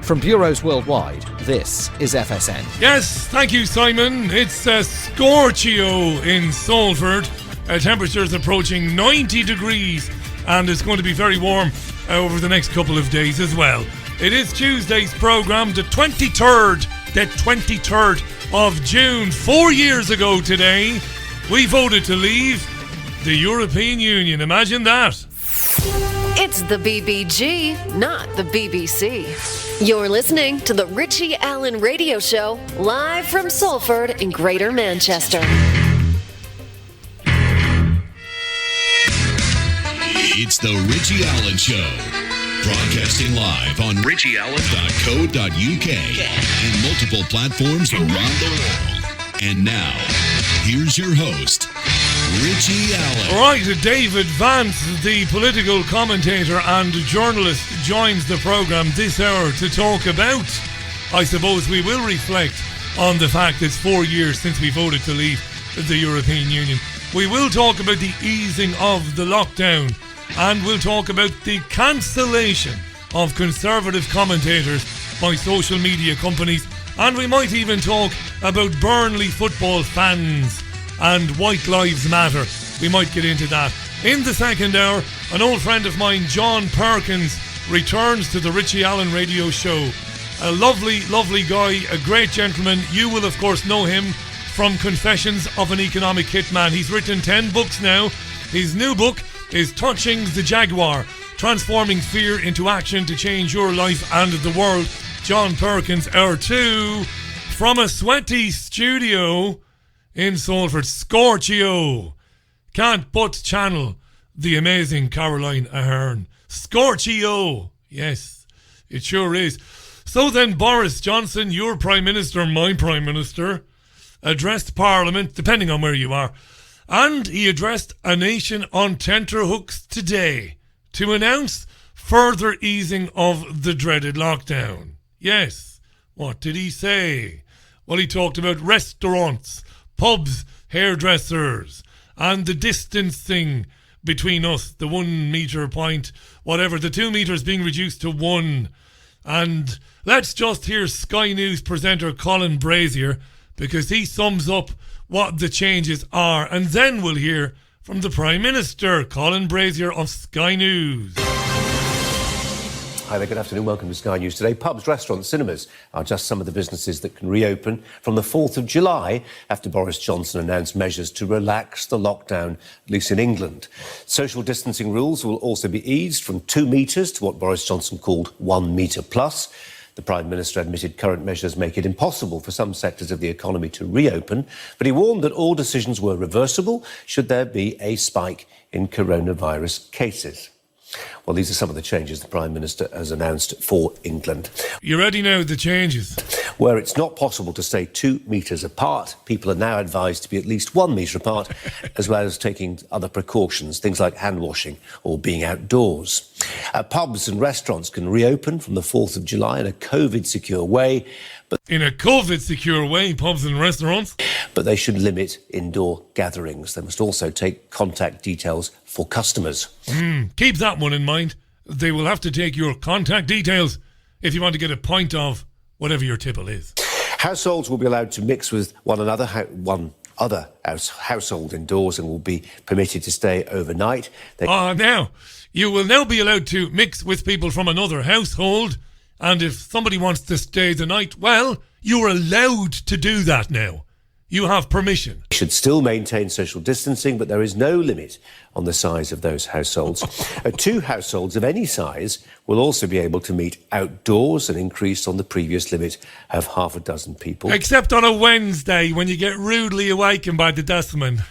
From bureaus worldwide, this is FSN. Yes, thank you, Simon. It's Scorchio in Salford. Temperatures approaching 90 degrees, and it's going to be very warm over the next couple of days as well. It is Tuesday's programme, the 23rd of June. 4 years ago today, we voted to leave the European Union. Imagine that. It's the BBG, not the BBC. You're listening to the Richie Allen Radio Show, live from Salford in Greater Manchester. It's the Richie Allen Show, broadcasting live on richieallen.co.uk and multiple platforms around the world. And now, here's your host, Richie Allen. All right, David Vance, the political commentator and journalist, joins the programme this hour to talk about, I suppose we will reflect on the fact it's 4 years since we voted to leave the European Union. We will talk about the easing of the lockdown, and we'll talk about the cancellation of conservative commentators by social media companies, and we might even talk about Burnley football fans and White Lives Matter. We might get into that. In the second hour, an old friend of mine, John Perkins, returns to the Richie Allen Radio Show. A lovely, lovely guy, a great gentleman. You will, of course, know him from Confessions of an Economic Hitman. He's written 10 books now. His new book is Touching the Jaguar, Transforming Fear into Action to Change Your Life and the World. John Perkins, hour 2, from a sweaty studio in Salford. Scorchio. Can't but channel the amazing Caroline Ahern. Scorchio. Yes, it sure is. So then, Boris Johnson, your Prime Minister, my Prime Minister, addressed Parliament, depending on where you are, and he addressed a nation on tenterhooks today to announce further easing of the dreaded lockdown. Yes, what did he say? Well, he talked about restaurants, pubs, hairdressers, and the distancing between us, the 1 metre point, whatever, the 2 metres being reduced to 1. And let's just hear Sky News presenter Colin Brazier, because he sums up what the changes are, and then we'll hear from the Prime Minister, Colin Brazier of Sky News. Hi there, good afternoon. Welcome to Sky News today. Pubs, restaurants, cinemas are just some of the businesses that can reopen from the 4th of July after Boris Johnson announced measures to relax the lockdown, at least in England. Social distancing rules will also be eased from 2 metres to what Boris Johnson called 1 metre plus. The Prime Minister admitted current measures make it impossible for some sectors of the economy to reopen, but he warned that all decisions were reversible should there be a spike in coronavirus cases. Well, these are some of the changes the Prime Minister has announced for England. You ready now, the changes? Where it's not possible to stay 2 metres apart, people are now advised to be at least 1 metre apart, as well as taking other precautions, things like hand washing or being outdoors. Pubs and restaurants can reopen from the 4th of July in a COVID-secure way. In a COVID-secure way, pubs and restaurants? But they should limit indoor gatherings. They must also take contact details for customers. Keep that one in mind. They will have to take your contact details if you want to get a pint of whatever your tipple is. Households will be allowed to mix with one other household indoors and will be permitted to stay overnight. Now, you will now be allowed to mix with people from another household, and if somebody wants to stay the night, well, you're allowed to do that now. You have permission. Should still maintain social distancing, but there is no limit on the size of those households. 2 households of any size will also be able to meet outdoors, an increase on the previous limit of 6 people. Except on a Wednesday when you get rudely awakened by the dustman.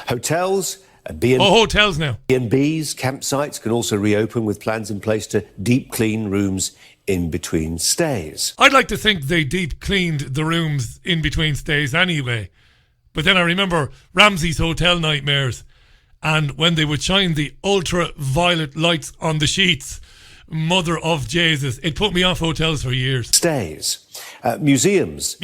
Hotels, hotels now. B&Bs, campsites can also reopen with plans in place to deep clean rooms in between stays. I'd like to think they deep cleaned the rooms in between stays anyway. But then I remember Ramsay's hotel nightmares, and when they would shine the ultraviolet lights on the sheets, mother of Jesus, it put me off hotels for years. Stays. Museums.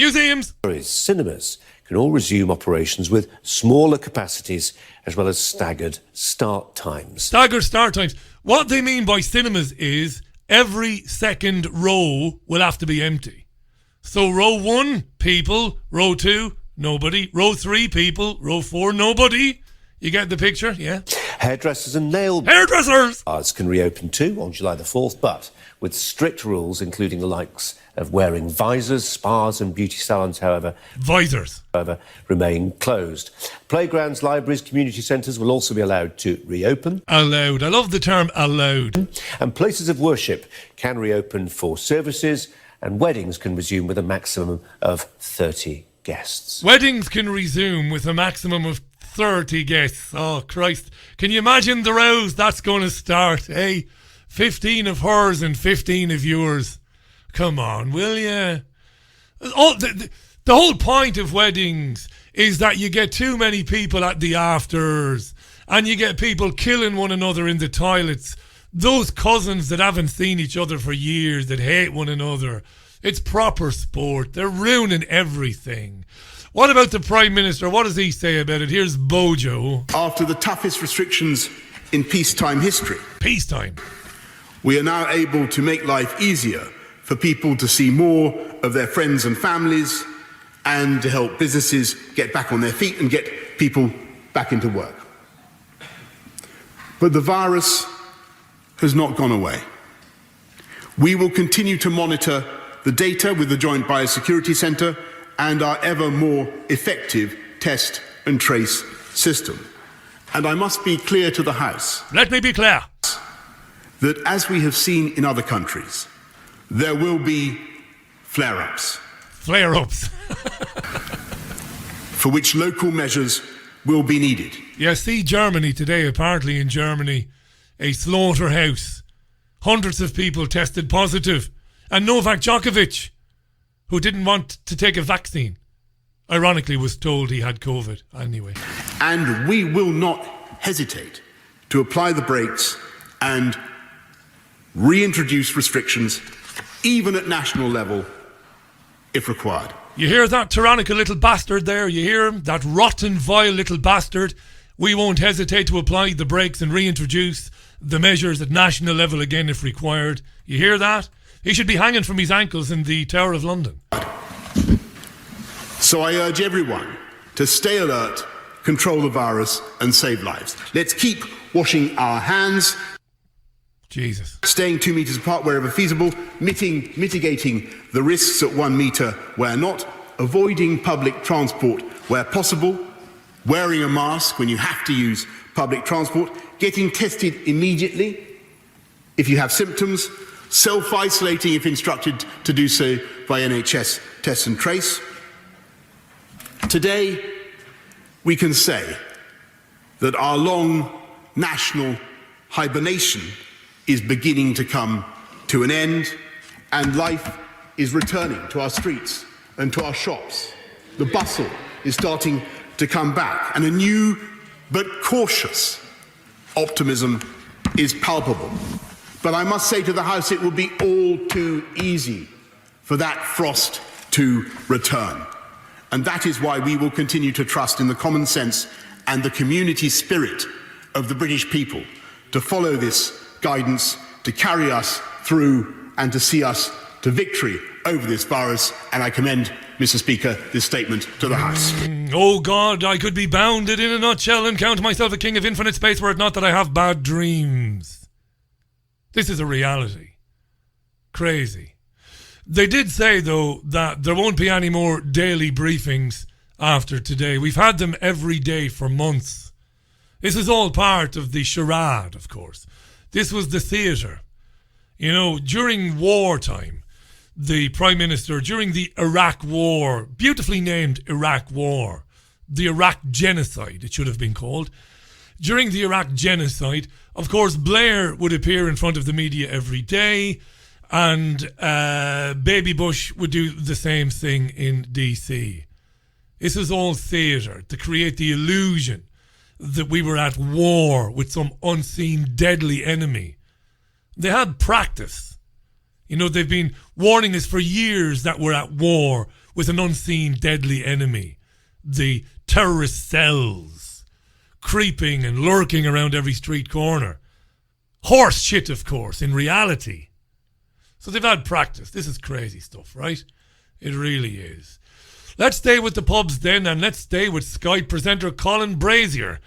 Cinemas can all resume operations with smaller capacities as well as staggered start times. Staggered start times. What they mean by cinemas is every second row will have to be empty. So row 1, people. Row 2, nobody. Row 3, people. Row 4, nobody. You get the picture, yeah? Hairdressers and nail Hairdressers! bars can reopen too on July the 4th, but with strict rules, including the likes of wearing visors. Spas and beauty salons, however, remain closed. Playgrounds, libraries, community centres will also be allowed to reopen. Allowed. I love the term allowed. And places of worship can reopen for services, and weddings can resume with a maximum of 30 guests. Weddings can resume with a maximum of 30 guests. Oh, Christ. Can you imagine the rows that's going to start, eh? 15 of hers and 15 of yours. Come on, will you? Oh, the whole point of weddings is that you get too many people at the afters and you get people killing one another in the toilets. Those cousins that haven't seen each other for years, that hate one another. It's proper sport. They're ruining everything. What about the Prime Minister? What does he say about it? Here's Bojo. After the toughest restrictions in peacetime history. Peacetime. We are now able to make life easier for people to see more of their friends and families and to help businesses get back on their feet and get people back into work. But the virus has not gone away. We will continue to monitor the data with the Joint Biosecurity Centre and our ever more effective test and trace system. And I must be clear to the House. Let me be clear. That as we have seen in other countries, there will be flare-ups. Flare-ups. For which local measures will be needed. Yeah, see Germany today. Apparently in Germany, a slaughterhouse. Hundreds of people tested positive. And Novak Djokovic, who didn't want to take a vaccine, ironically was told he had COVID anyway. And we will not hesitate to apply the brakes and reintroduce restrictions, even at national level, if required. You hear that tyrannical little bastard there? You hear him? That rotten, vile little bastard? We won't hesitate to apply the brakes and reintroduce the measures at national level again if required. You hear that? He should be hanging from his ankles in the Tower of London. So I urge everyone to stay alert, control the virus and save lives. Let's keep washing our hands. Jesus. Staying 2 meters apart wherever feasible, mitigating the risks at 1 meter where not, avoiding public transport where possible, wearing a mask when you have to use public transport, getting tested immediately if you have symptoms, self-isolating if instructed to do so by NHS Test and Trace. Today, we can say that our long national hibernation is beginning to come to an end, and life is returning to our streets and to our shops. The bustle is starting to come back, and a new but cautious optimism is palpable. But I must say to the House, it will be all too easy for that frost to return. And that is why we will continue to trust in the common sense and the community spirit of the British people to follow this guidance, to carry us through and to see us to victory over this virus. And I commend, Mr. Speaker, this statement to the House. Oh God, I could be bounded in a nutshell and count myself a king of infinite space were it not that I have bad dreams. This is a reality. Crazy. They did say, though, that there won't be any more daily briefings after today. We've had them every day for months. This is all part of the charade, of course. This was the theatre. You know, during wartime, the Prime Minister, during the Iraq War, beautifully named Iraq War, the Iraq Genocide, it should have been called. During the Iraq Genocide, of course, Blair would appear in front of the media every day, and Baby Bush would do the same thing in DC. This is all theatre to create the illusion that we were at war with some unseen deadly enemy. They had practice. You know, they've been warning us for years that we're at war with an unseen deadly enemy. The terrorist cells creeping and lurking around every street corner. Horse shit, of course, in reality. So they've had practice. This is crazy stuff, right? It really is. Let's stay with the pubs then, and let's stay with Skype presenter Colin Brazier.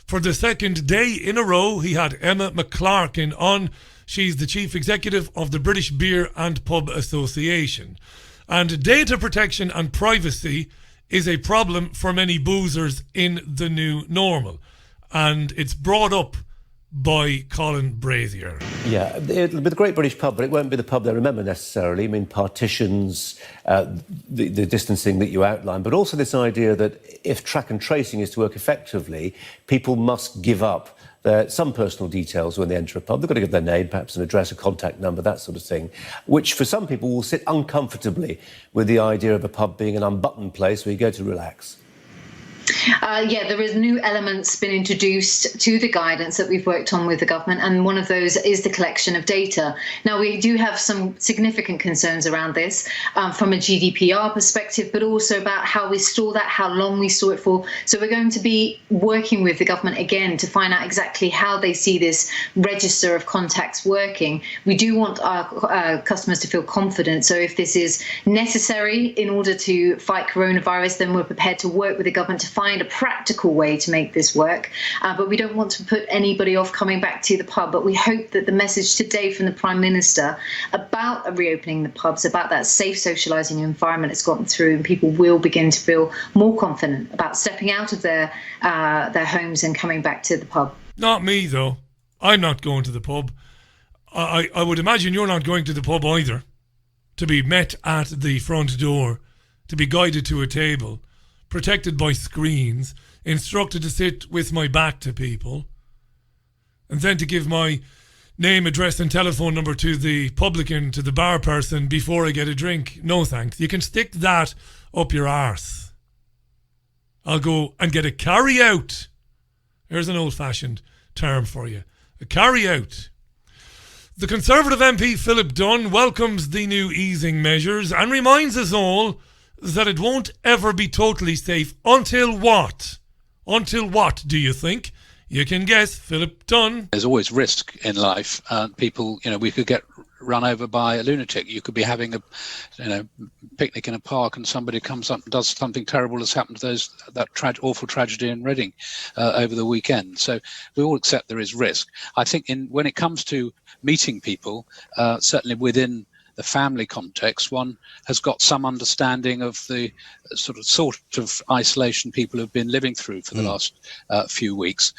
For the second day in a row, he had Emma McClarkin on. She's the chief executive of the British Beer and Pub Association. And data protection and privacy is a problem for many boozers in the new normal. And it's brought up by Colin Brazier. Yeah, it'll be the Great British Pub, but it won't be the pub they remember necessarily. I mean, partitions, the distancing that you outlined, but also this idea that if track and tracing is to work effectively, people must give up some personal details when they enter a pub. They've got to give their name, perhaps an address, a contact number, that sort of thing, which for some people will sit uncomfortably with the idea of a pub being an unbuttoned place where you go to relax. There is new elements been introduced to the guidance that we've worked on with the government, and one of those is the collection of data. Now, we do have some significant concerns around this from a GDPR perspective, but also about how we store that, how long we store it for. So we're going to be working with the government again to find out exactly how they see this register of contacts working. We do want our customers to feel confident. So if this is necessary in order to fight coronavirus, then we're prepared to work with the government to find a practical way to make this work, but we don't want to put anybody off coming back to the pub. But we hope that the message today from the Prime Minister about reopening the pubs, about that safe socialising environment has gotten through, and people will begin to feel more confident about stepping out of their homes and coming back to the pub. Not me, though. I'm not going to the pub. I would imagine you're not going to the pub either, to be met at the front door, to be guided to a table, protected by screens, instructed to sit with my back to people, and then to give my name, address and telephone number to the publican, to the bar person before I get a drink. No thanks. You can stick that up your arse. I'll go and get a carry-out. Here's an old-fashioned term for you. A carry-out. The Conservative MP Philip Dunn welcomes the new easing measures and reminds us all that it won't ever be totally safe until what? Until what, do you think? You can guess, Philip Dunn. There's always risk in life. People, we could get run over by a lunatic. You could be having a picnic in a park and somebody comes up and does something terrible as happened to that awful tragedy in Reading over the weekend. So we all accept there is risk. I think when it comes to meeting people, certainly within the family context, one has got some understanding of the sort of isolation people have been living through for the last few weeks.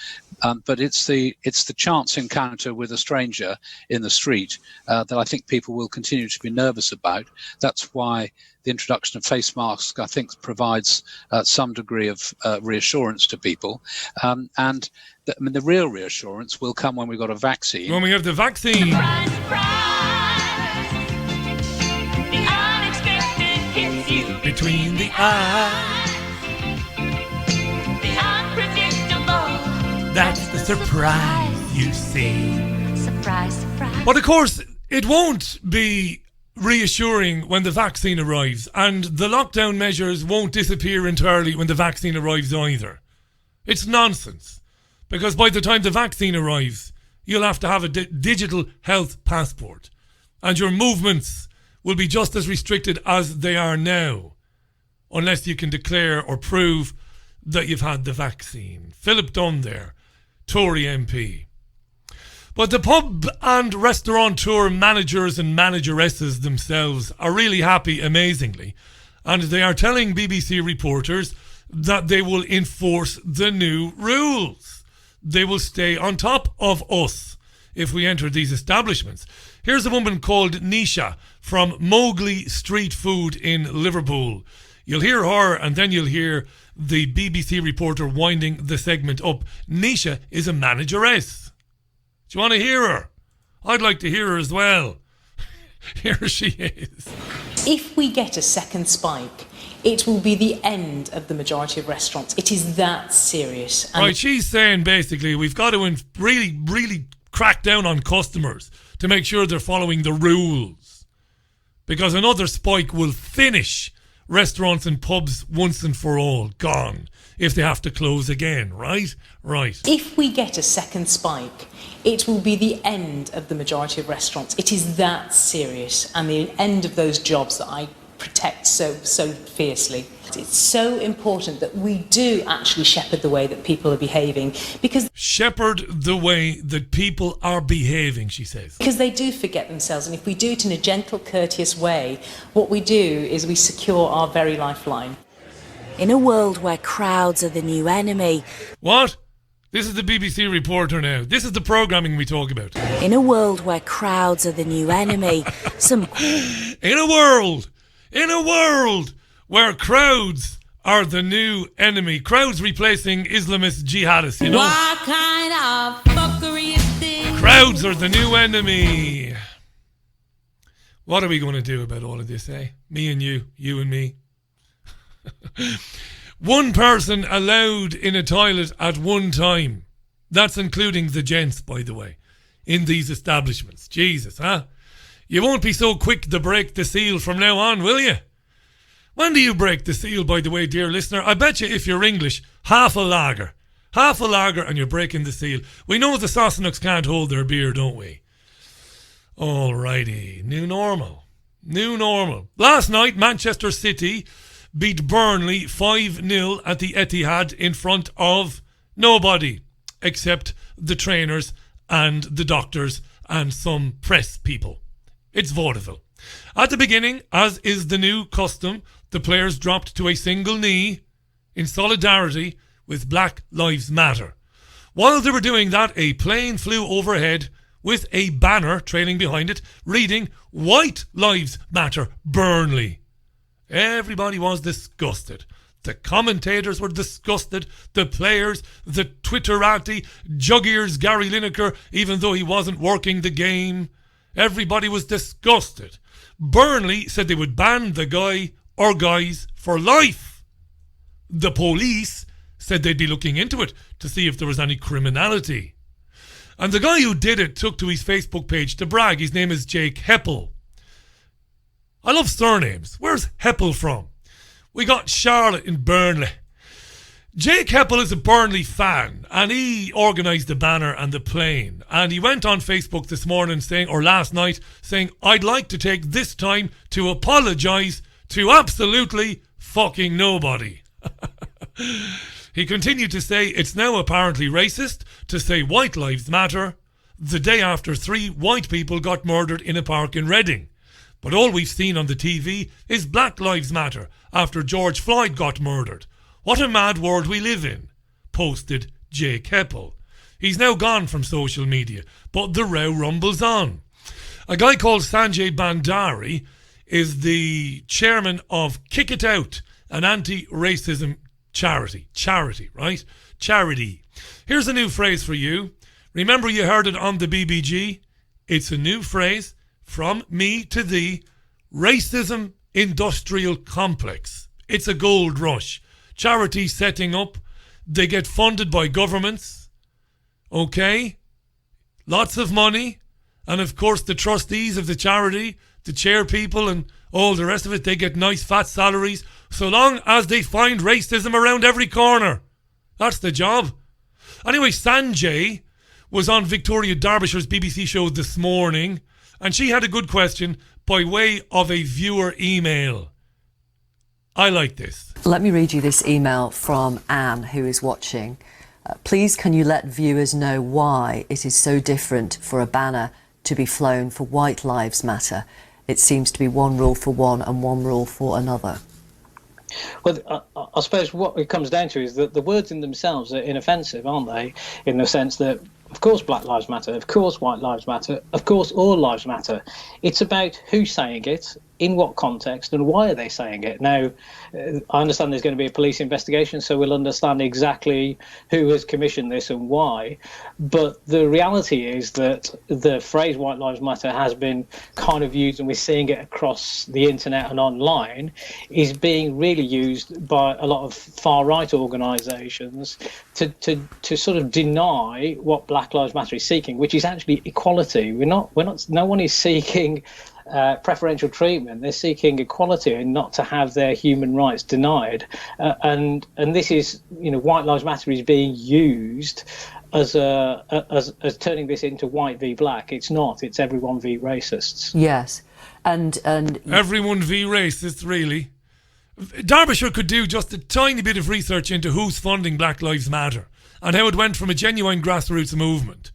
But it's the chance encounter with a stranger in the street that I think people will continue to be nervous about. That's why the introduction of face masks, I think, provides some degree of reassurance to people. And the real reassurance will come when we've got a vaccine. When we have the vaccine. Surprise, surprise. Between the eyes, the unpredictable. that's the surprise you see. Surprise, surprise. But of course, it won't be reassuring when the vaccine arrives, and the lockdown measures won't disappear entirely when the vaccine arrives either. It's nonsense, because by the time the vaccine arrives, you'll have to have a digital health passport, and your movements will be just as restricted as they are now, unless you can declare or prove that you've had the vaccine. Philip Dunn there, Tory MP. But the pub and restaurateur managers and manageresses themselves are really happy, amazingly, and they are telling BBC reporters that they will enforce the new rules. They will stay on top of us if we enter these establishments. Here's a woman called Nisha from Mowgli Street Food in Liverpool. You'll hear her, and then you'll hear the BBC reporter winding the segment up. Nisha is a manageress. Do you want to hear her? I'd like to hear her as well. Here she is. If we get a second spike, it will be the end of the majority of restaurants. It is that serious. And right, she's saying basically we've got to really, really crack down on customers to make sure they're following the rules, because another spike will finish restaurants and pubs once and for all gone if they have to close again, right? Right. If we get a second spike, it will be the end of the majority of restaurants. It is that serious, and the end of those jobs that I protect so fiercely. It's so important that we do actually shepherd the way that people are behaving, because shepherd the way that people are behaving, she says. Because they do forget themselves, and if we do it in a gentle, courteous way, what we do is we secure our very lifeline. In a world where crowds are the new enemy. What? This is the BBC reporter now. This is the programming we talk about. In a world where crowds are the new enemy, In a world where crowds are the new enemy. Crowds replacing Islamist jihadists, you know? What kind of fuckery is this? Crowds are the new enemy. What are we going to do about all of this, eh? Me and you and me. One person allowed in a toilet at one time. That's including the gents, by the way, in these establishments. Jesus, huh? You won't be so quick to break the seal from now on, will you? When do you break the seal, by the way, dear listener? I bet you if you're English, half a lager and you're breaking the seal. We know the Sossenooks can't hold their beer, don't we? Alrighty, new normal. Last night, Manchester City beat Burnley 5-0 at the Etihad in front of nobody except the trainers and the doctors and some press people. It's vaudeville. At the beginning, as is the new custom, the players dropped to a single knee in solidarity with Black Lives Matter. While they were doing that, a plane flew overhead with a banner trailing behind it reading White Lives Matter Burnley. Everybody was disgusted. The commentators were disgusted. The players, the Twitterati, jug-ears Gary Lineker, even though he wasn't working the game. Everybody was disgusted. Burnley said they would ban the guy or guys for life. The police said they'd be looking into it to see if there was any criminality. And the guy who did it took to his Facebook page to brag. His name is Jake Heppel. I love surnames. Where's Heppel from? We got Charlotte in Burnley. Jake Heppel is a Burnley fan, and he organised the banner and the plane. And he went on Facebook this morning last night saying, I'd like to take this time to apologise to absolutely fucking nobody. He continued to say it's now apparently racist to say White Lives Matter the day after 3 white people got murdered in a park in Reading. But all we've seen on the TV is Black Lives Matter after George Floyd got murdered. What a mad world we live in, posted Jake Heppel. He's now gone from social media, but the row rumbles on. A guy called Sanjay Bandari is the chairman of Kick It Out, an anti-racism charity, right? Charity. Here's a new phrase for you. Remember you heard it on the BBG? It's a new phrase from me to thee. Racism industrial complex. It's a gold rush. Charities setting up. They get funded by governments. Okay? Lots of money. And of course the trustees of the charity, the chair people and all the rest of it, they get nice fat salaries so long as they find racism around every corner. That's the job. Anyway, Sanjay was on Victoria Derbyshire's BBC show this morning, and she had a good question by way of a viewer email. I like this. Let me read you this email from Anne, who is watching. Please can you let viewers know why it is so different for a banner to be flown for White Lives Matter? It seems to be one rule for one and one rule for another. Well, I suppose what it comes down to is that the words in themselves are inoffensive, aren't they? In the sense that, of course, Black Lives Matter, of course, White Lives Matter, of course, all lives matter. It's about who's saying it, in what context, and why are they saying it. Now, I understand there's going to be a police investigation, so we'll understand exactly who has commissioned this and why. But the reality is that the phrase White Lives Matter has been kind of used, and we're seeing it across the internet and online, is being really used by a lot of far-right organisations to sort of deny what Black Lives Matter is seeking, which is actually equality. No one is seeking preferential treatment. They're seeking equality and not to have their human rights denied. And this is, White Lives Matter is being used as turning this into white v black. It's not. It's everyone v racists. Yes, and everyone v racists, really. Derbyshire could do just a tiny bit of research into who's funding Black Lives Matter and how it went from a genuine grassroots movement,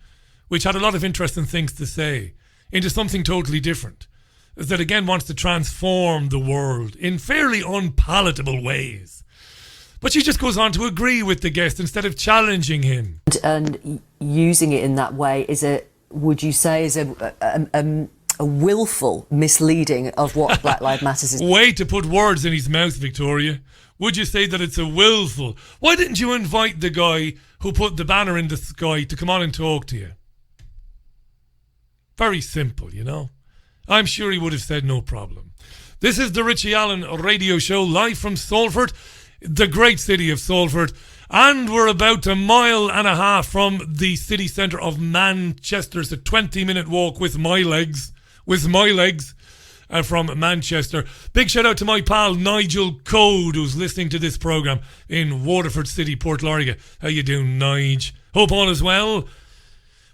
which had a lot of interesting things to say, into something totally different, that again wants to transform the world in fairly unpalatable ways. But she just goes on to agree with the guest instead of challenging him. And using it in that way is would you say, is a willful misleading of what Black Lives Matter is? Way to put words in his mouth, Victoria. Would you say that it's a willful? Why didn't you invite the guy who put the banner in the sky to come on and talk to you? Very simple, I'm sure he would have said no problem. This is the Richie Allen Radio Show, live from Salford, the great city of Salford. And we're about 1.5 miles from the city centre of Manchester. It's a 20-minute walk with my legs. From Manchester. Big shout out to my pal Nigel Code, who's listening to this programme in Waterford City, Port Lorga. How you doing, Nige? Hope all is well.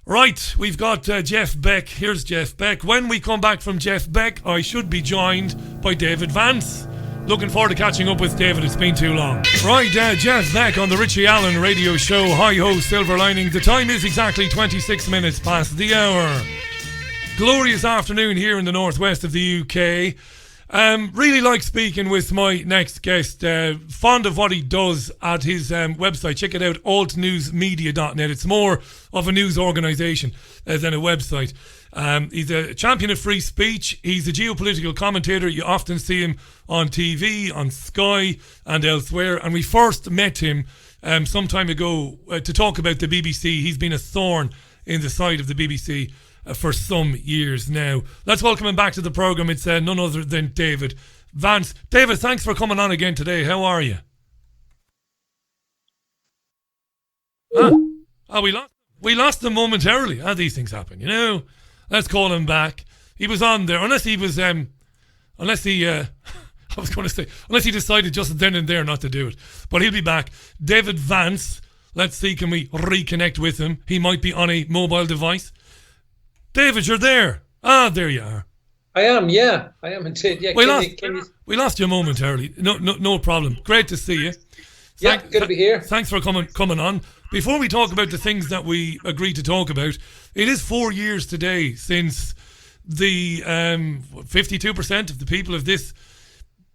Right, we've got Jeff Beck. Here's Jeff Beck. When we come back from Jeff Beck, I should be joined by David Vance. Looking forward to catching up with David. It's been too long. Right, Jeff Beck on the Richie Allen Radio Show. Hi-ho, silver lining. The time is exactly 26 minutes past the hour. Glorious afternoon here in the northwest of the UK. Really like speaking with my next guest. Fond of what he does at his website. Check it out, altnewsmedia.net. It's more of a news organisation than a website. He's a champion of free speech. He's a geopolitical commentator. You often see him on TV, on Sky and elsewhere. And we first met him some time ago to talk about the BBC. He's been a thorn in the side of the BBC for some years now. Let's welcome him back to the programme. It's none other than David Vance. David, thanks for coming on again today. How are you? We lost him momentarily. These things happen, Let's call him back. He was on there, unless he decided just then and there not to do it. But he'll be back. David Vance. Let's see, can we reconnect with him? He might be on a mobile device. David, you're there. There you are. I am, yeah. I am indeed. Yeah, we lost you momentarily. No problem. Great to see you. Good to be here. Thanks for coming on. Before we talk about the things that we agreed to talk about, it is 4 years today since the 52% of the people of this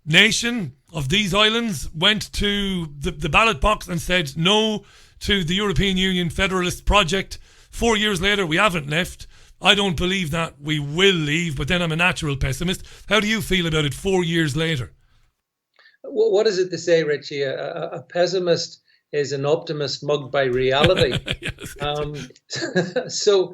nation, of these islands, went to the ballot box and said no to the European Union federalist project. 4 years later, we haven't left. I don't believe that we will leave, but then I'm a natural pessimist. How do you feel about it 4 years later? What is it to say, Richie? A pessimist is an optimist mugged by reality. So,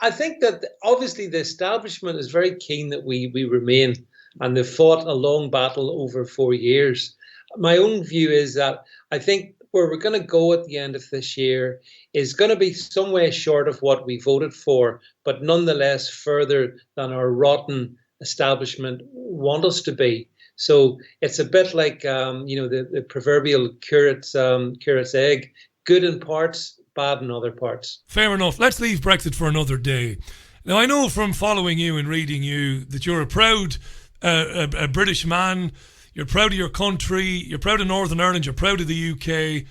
I think that obviously the establishment is very keen that we remain, and they've fought a long battle over 4 years. My own view is that I think where we're going to go at the end of this year is going to be some way short of what we voted for, but nonetheless further than our rotten establishment want us to be. So it's a bit like, the proverbial curate's egg, good in parts, bad in other parts. Fair enough. Let's leave Brexit for another day. Now, I know from following you and reading you that you're a proud a British man. You're proud of your country. You're proud of Northern Ireland. You're proud of the UK.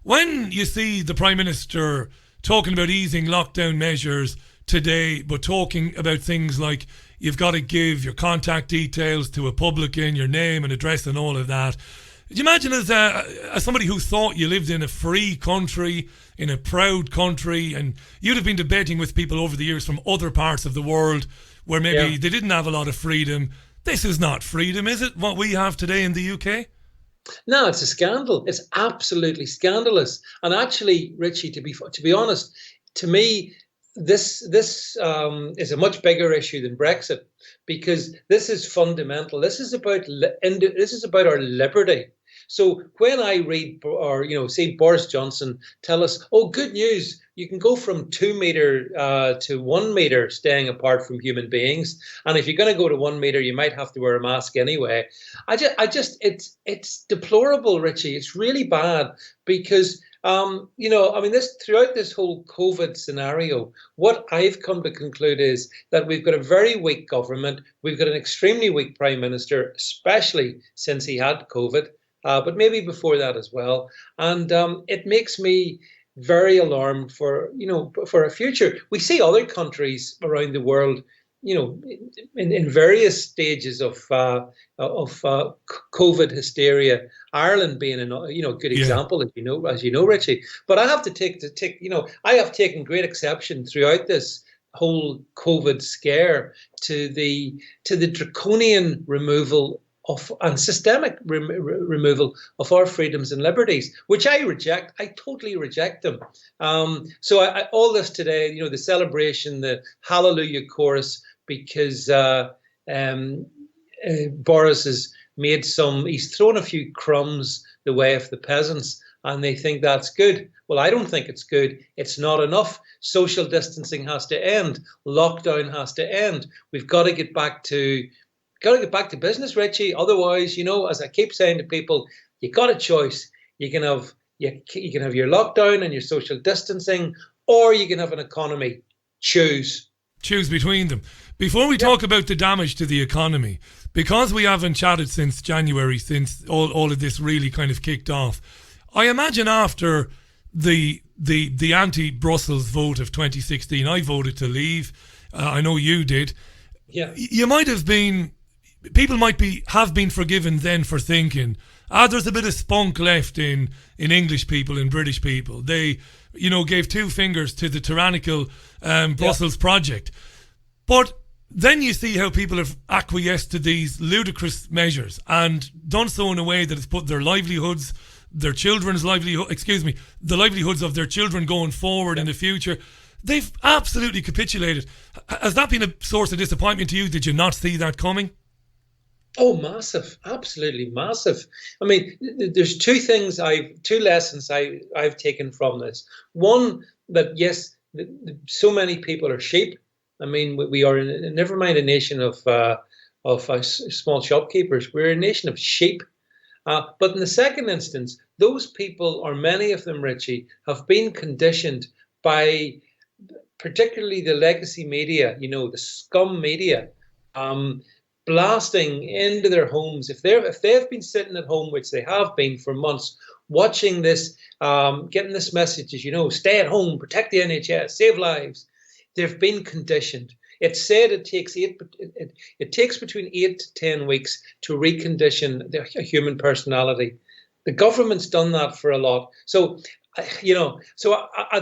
When you see the Prime Minister talking about easing lockdown measures today, but talking about things like you've got to give your contact details to a publican, your name and address and all of that. Could you imagine as somebody who thought you lived in a free country, in a proud country, and you'd have been debating with people over the years from other parts of the world where maybe they didn't have a lot of freedom. This is not freedom, is it, what we have today in the UK? No, it's a scandal. It's absolutely scandalous. And actually, Richie, to be honest, to me, this is a much bigger issue than Brexit, because this is fundamental. This is about our liberty. So when I read or see Boris Johnson tell us, oh, good news, you can go from 2 meter to 1 meter staying apart from human beings, and if you're going to go to 1 meter, you might have to wear a mask anyway. It's deplorable, Richie. It's really bad because this throughout this whole COVID scenario, what I've come to conclude is that we've got a very weak government. We've got an extremely weak prime minister, especially since he had COVID, but maybe before that as well. And it makes me very alarmed for a future. We see other countries around the world, in various stages of COVID hysteria. Ireland being a good example, as you know, Richie. But I have to I have taken great exception throughout this whole COVID scare to the draconian removal of and systemic removal of our freedoms and liberties, which I reject. I totally reject them. So all this today, the celebration, the hallelujah chorus, because Boris has he's thrown a few crumbs the way of the peasants, and they think that's good. Well, I don't think it's good. It's not enough. Social distancing has to end. Lockdown has to end. We've got to get back to business, Richie. Otherwise, as I keep saying to people, you got a choice. You can have your lockdown and your social distancing, or you can have an economy. Choose between them. Before we talk about the damage to the economy, because we haven't chatted since January, since all of this really kind of kicked off, I imagine after the anti-Brussels vote of 2016, I voted to leave. I know you did. Yeah. You might have been. People have been forgiven then for thinking, there's a bit of spunk left in English people and British people. They, gave 2 fingers to the tyrannical Brussels project. But then you see how people have acquiesced to these ludicrous measures and done so in a way that has put their livelihoods, the livelihoods of their children going forward in the future. They've absolutely capitulated. Has that been a source of disappointment to you? Did you not see that coming? Oh, massive. Absolutely massive. I mean, there's two lessons I've taken from this. One, that yes, so many people are sheep. I mean, we are never mind a nation of small shopkeepers. We're a nation of sheep. But in the second instance, those people, or many of them, Richie, have been conditioned by particularly the legacy media, the scum media, blasting into their homes. If they've been sitting at home, which they have been for months, watching this, getting this message, stay at home, protect the NHS, save lives, they've been conditioned. It's said it takes between 8 to 10 weeks to recondition a human personality. The government's done that for a lot. So, at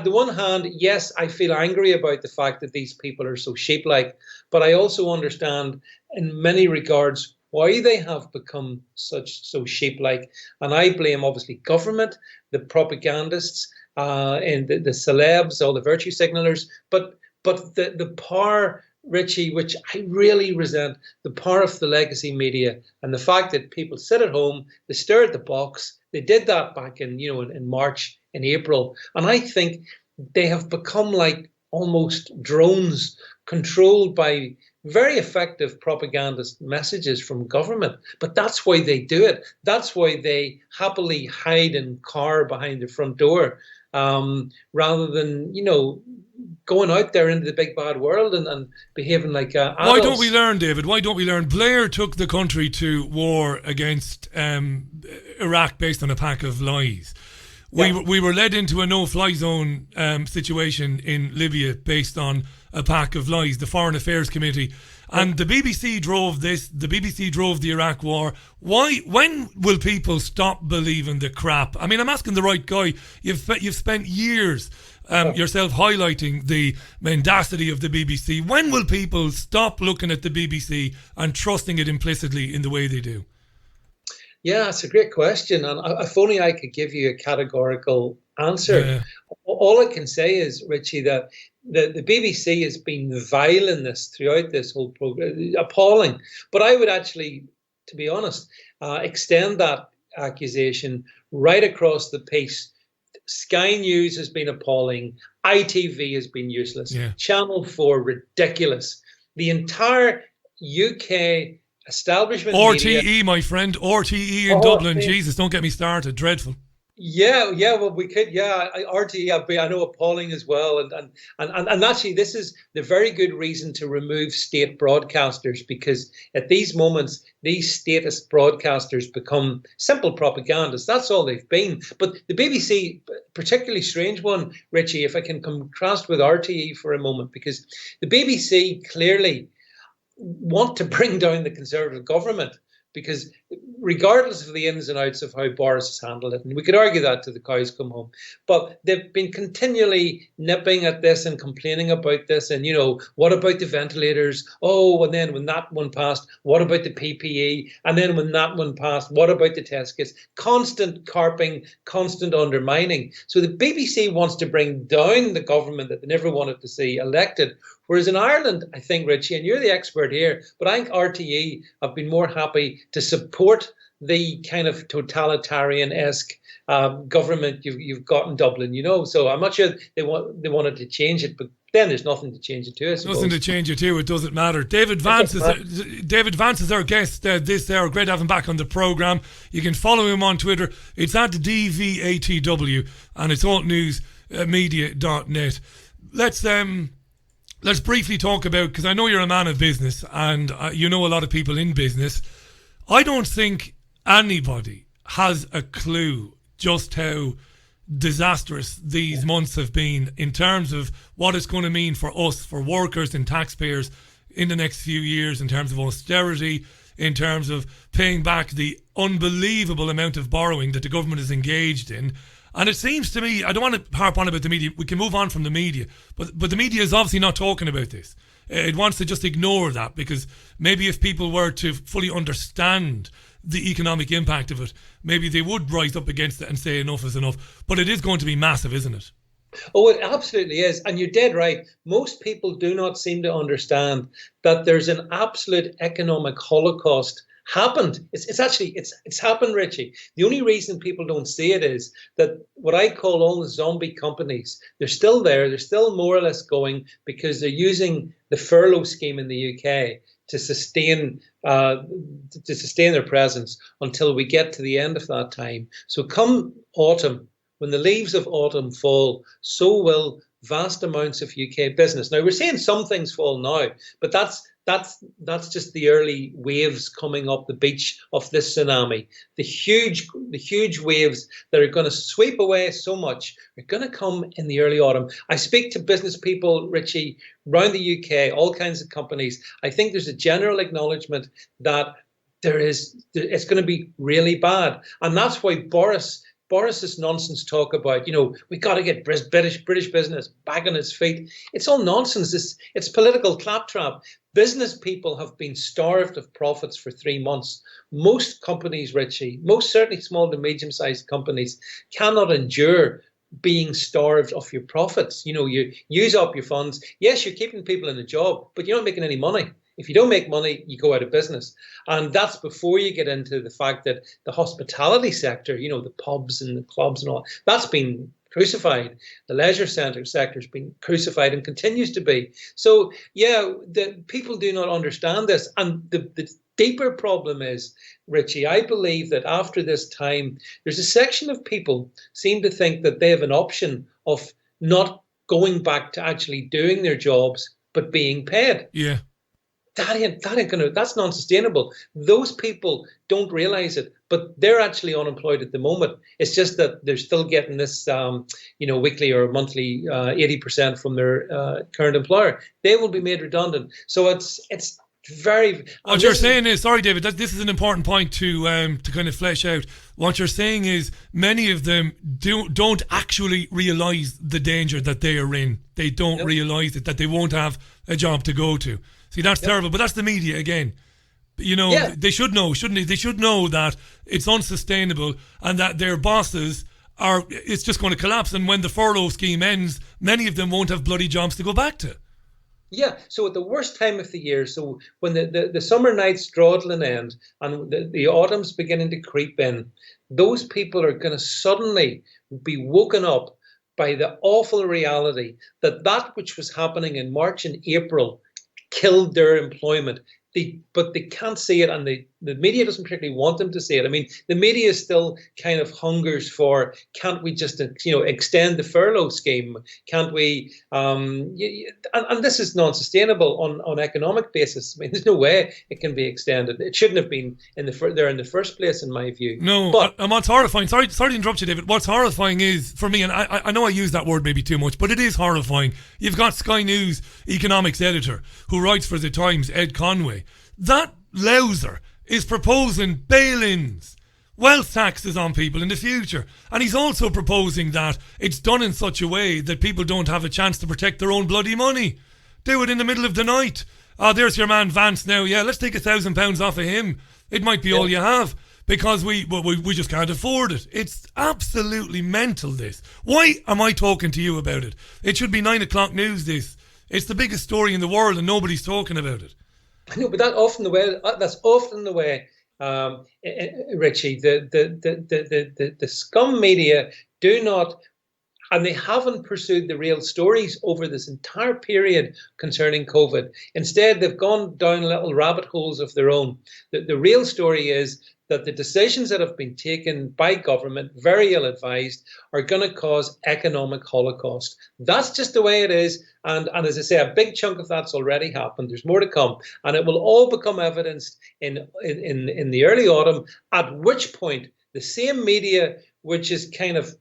the one hand, yes, I feel angry about the fact that these people are so sheep-like, but I also understand in many regards why they have become so sheep-like. And I blame, obviously, government, the propagandists, and the celebs, all the virtue signalers, but the power, Richie, which I really resent, the power of the legacy media and the fact that people sit at home, they stare at the box. They did that back in March, in April. And I think they have become like almost drones controlled by very effective propagandist messages from government. But that's why they do it. That's why they happily hide and cower behind the front door, rather than, going out there into the big bad world and behaving like adults. Why don't we learn, David? Why don't we learn? Blair took the country to war against Iraq based on a pack of lies. Yeah. We were led into a no-fly zone situation in Libya based on a pack of lies. The Foreign Affairs Committee and the BBC drove this. The BBC drove the Iraq war. Why? When will people stop believing the crap? I mean, I'm asking the right guy. You've spent years yourself highlighting the mendacity of the BBC. When will people stop looking at the BBC and trusting it implicitly in the way they do? Yeah, it's a great question. And if only I could give you a categorical answer. Yeah. All I can say is, Richie, that the BBC has been vile in this throughout this whole program, appalling. But I would actually, to be honest, extend that accusation right across the piece. Sky News has been appalling. ITV has been useless. Yeah. Channel 4, ridiculous. The entire UK establishment RTE, media, my friend, RTE in Dublin. Jesus, don't get me started. Dreadful. Yeah, well, we could, RTE, I know, appalling as well, and actually, this is the very good reason to remove state broadcasters, because at these moments, these statist broadcasters become simple propagandists. That's all they've been. But the BBC, particularly strange one, Richie, if I can contrast with RTE for a moment, because the BBC clearly want to bring down the Conservative government. Because regardless of the ins and outs of how Boris has handled it, and we could argue that till the cows come home, but they've been continually nipping at this and complaining about this. And, what about the ventilators? Oh, and then when that one passed, what about the PPE? And then when that one passed, what about the test kits? Constant carping, constant undermining. So the BBC wants to bring down the government that they never wanted to see elected. Whereas in Ireland, I think, Richie, and you're the expert here, but I think RTE have been more happy to support the kind of totalitarian-esque government you've got in Dublin, So I'm not sure they wanted to change it, but then there's nothing to change it to. Nothing to change it to. It doesn't matter. David Vance is our guest this hour. Great to have him back on the programme. You can follow him on Twitter. It's at DVATW, and it's altnewsmedia.net. Let's briefly talk about, because I know you're a man of business and you know a lot of people in business. I don't think anybody has a clue just how disastrous these months have been in terms of what it's going to mean for us, for workers and taxpayers in the next few years, in terms of austerity, in terms of paying back the unbelievable amount of borrowing that the government is engaged in. And it seems to me, I don't want to harp on about the media. We can move on from the media. But the media is obviously not talking about this. It wants to just ignore that, because maybe if people were to fully understand the economic impact of it, maybe they would rise up against it and say enough is enough. But it is going to be massive, isn't it? Oh, it absolutely is. And you're dead right. Most people do not seem to understand that there's an absolute economic holocaust happened. It's happened, Richie. The only reason people don't see it is that what I call all the zombie companies, they're still there. They're still more or less going, because they're using the furlough scheme in the UK to sustain their presence until we get to the end of that time. So come autumn, when the leaves of autumn fall, so will vast amounts of UK business. Now, we're seeing some things fall now, but that's just the early waves coming up the beach of this tsunami. The huge waves that are going to sweep away so much are going to come in the early autumn. I speak to business people, Richie, around the UK, all kinds of companies. I think there's a general acknowledgement that it's going to be really bad. And that's why Boris's nonsense talk about, we got to get British business back on its feet. It's all nonsense. It's political claptrap. Business people have been starved of profits for 3 months. Most companies, Richie, most certainly small to medium-sized companies, cannot endure being starved of your profits. You use up your funds. Yes, you're keeping people in a job, but you're not making any money. If you don't make money, you go out of business. And that's before you get into the fact that the hospitality sector, the pubs and the clubs and all, that's been crucified. The leisure sector has been crucified and continues to be. So, the people do not understand this. And the deeper problem is, Richie, I believe that after this time, there's a section of people seem to think that they have an option of not going back to actually doing their jobs, but being paid. Yeah. That's non-sustainable. Those people don't realize it, but they're actually unemployed at the moment. It's just that they're still getting this, weekly or monthly 80% from their current employer. They will be made redundant. So it's very. What you're saying is, sorry, David, this is an important point to kind of flesh out. What you're saying is, many of them don't actually realise the danger that they are in. They don't realise it, that they won't have a job to go to. See, that's terrible, but that's the media again. They should know, shouldn't they? They should know that it's unsustainable and that their bosses it's just going to collapse. And when the furlough scheme ends, many of them won't have bloody jobs to go back to. Yeah, so at the worst time of the year, so when the summer nights draw to an end and the autumn's beginning to creep in, those people are going to suddenly be woken up by the awful reality that that which was happening in March and April killed their employment. But they can't see it, and the media doesn't particularly want them to see it. I mean, the media still kind of hungers for, can't we just extend the furlough scheme? Can't we? And this is non-sustainable on economic basis. I mean, there's no way it can be extended. It shouldn't have been there in the first place, in my view. No, but and what's horrifying, sorry to interrupt you, David, what's horrifying is, for me, and I know I use that word maybe too much, but it is horrifying. You've got Sky News economics editor who writes for The Times, Ed Conway. That louser is proposing bail-ins, wealth taxes on people in the future. And he's also proposing that it's done in such a way that people don't have a chance to protect their own bloody money. Do it in the middle of the night. There's your man Vance now. Yeah, let's take £1,000 off of him. It might be all you have, because we just can't afford it. It's absolutely mental, this. Why am I talking to you about it? It should be 9 o'clock news, this. It's the biggest story in the world and nobody's talking about it. I know, but that's often the way, Richie. The scum media do not, and they haven't pursued the real stories over this entire period concerning COVID. Instead, they've gone down little rabbit holes of their own. The real story is that the decisions that have been taken by government, very ill-advised, are going to cause economic holocaust. That's just the way it is. And as I say, a big chunk of that's already happened. There's more to come. And it will all become evidenced in the early autumn, at which point the same media which is kind of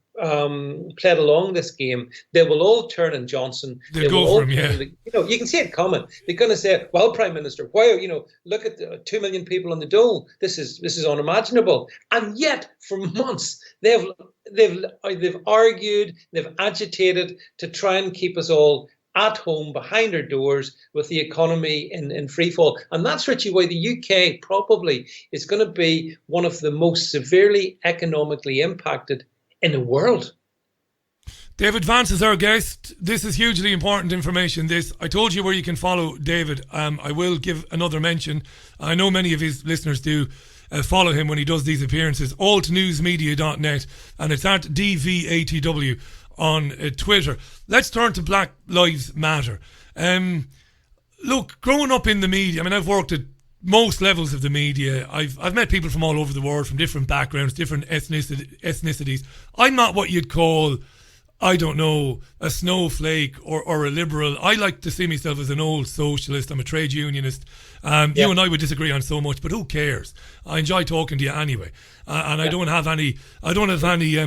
played along this game, they will all turn on Johnson. They'll go for him, yeah. You can see it coming. They're going to say, well, Prime Minister, why, look at the 2 million people on the dole. This is unimaginable. And yet, for months, they've argued, they've agitated to try and keep us all at home behind our doors with the economy in free fall. And that's, Richie, why the UK probably is going to be one of the most severely economically impacted in the world. David Vance is our guest. This is hugely important information. I told you where you can follow David. I will give another mention. I know many of his listeners do follow him when he does these appearances. altnewsmedia.net, and it's at DVATW on Twitter. Let's turn to Black Lives Matter. Look, growing up in the media, I mean, I've worked at most levels of the media. I've met people from all over the world, from different backgrounds, different ethnicities. I'm not what you'd call, I don't know, a snowflake or a liberal. I like to see myself as an old socialist. I'm a trade unionist. You and I would disagree on so much, but who cares? I enjoy talking to you anyway. And I don't have any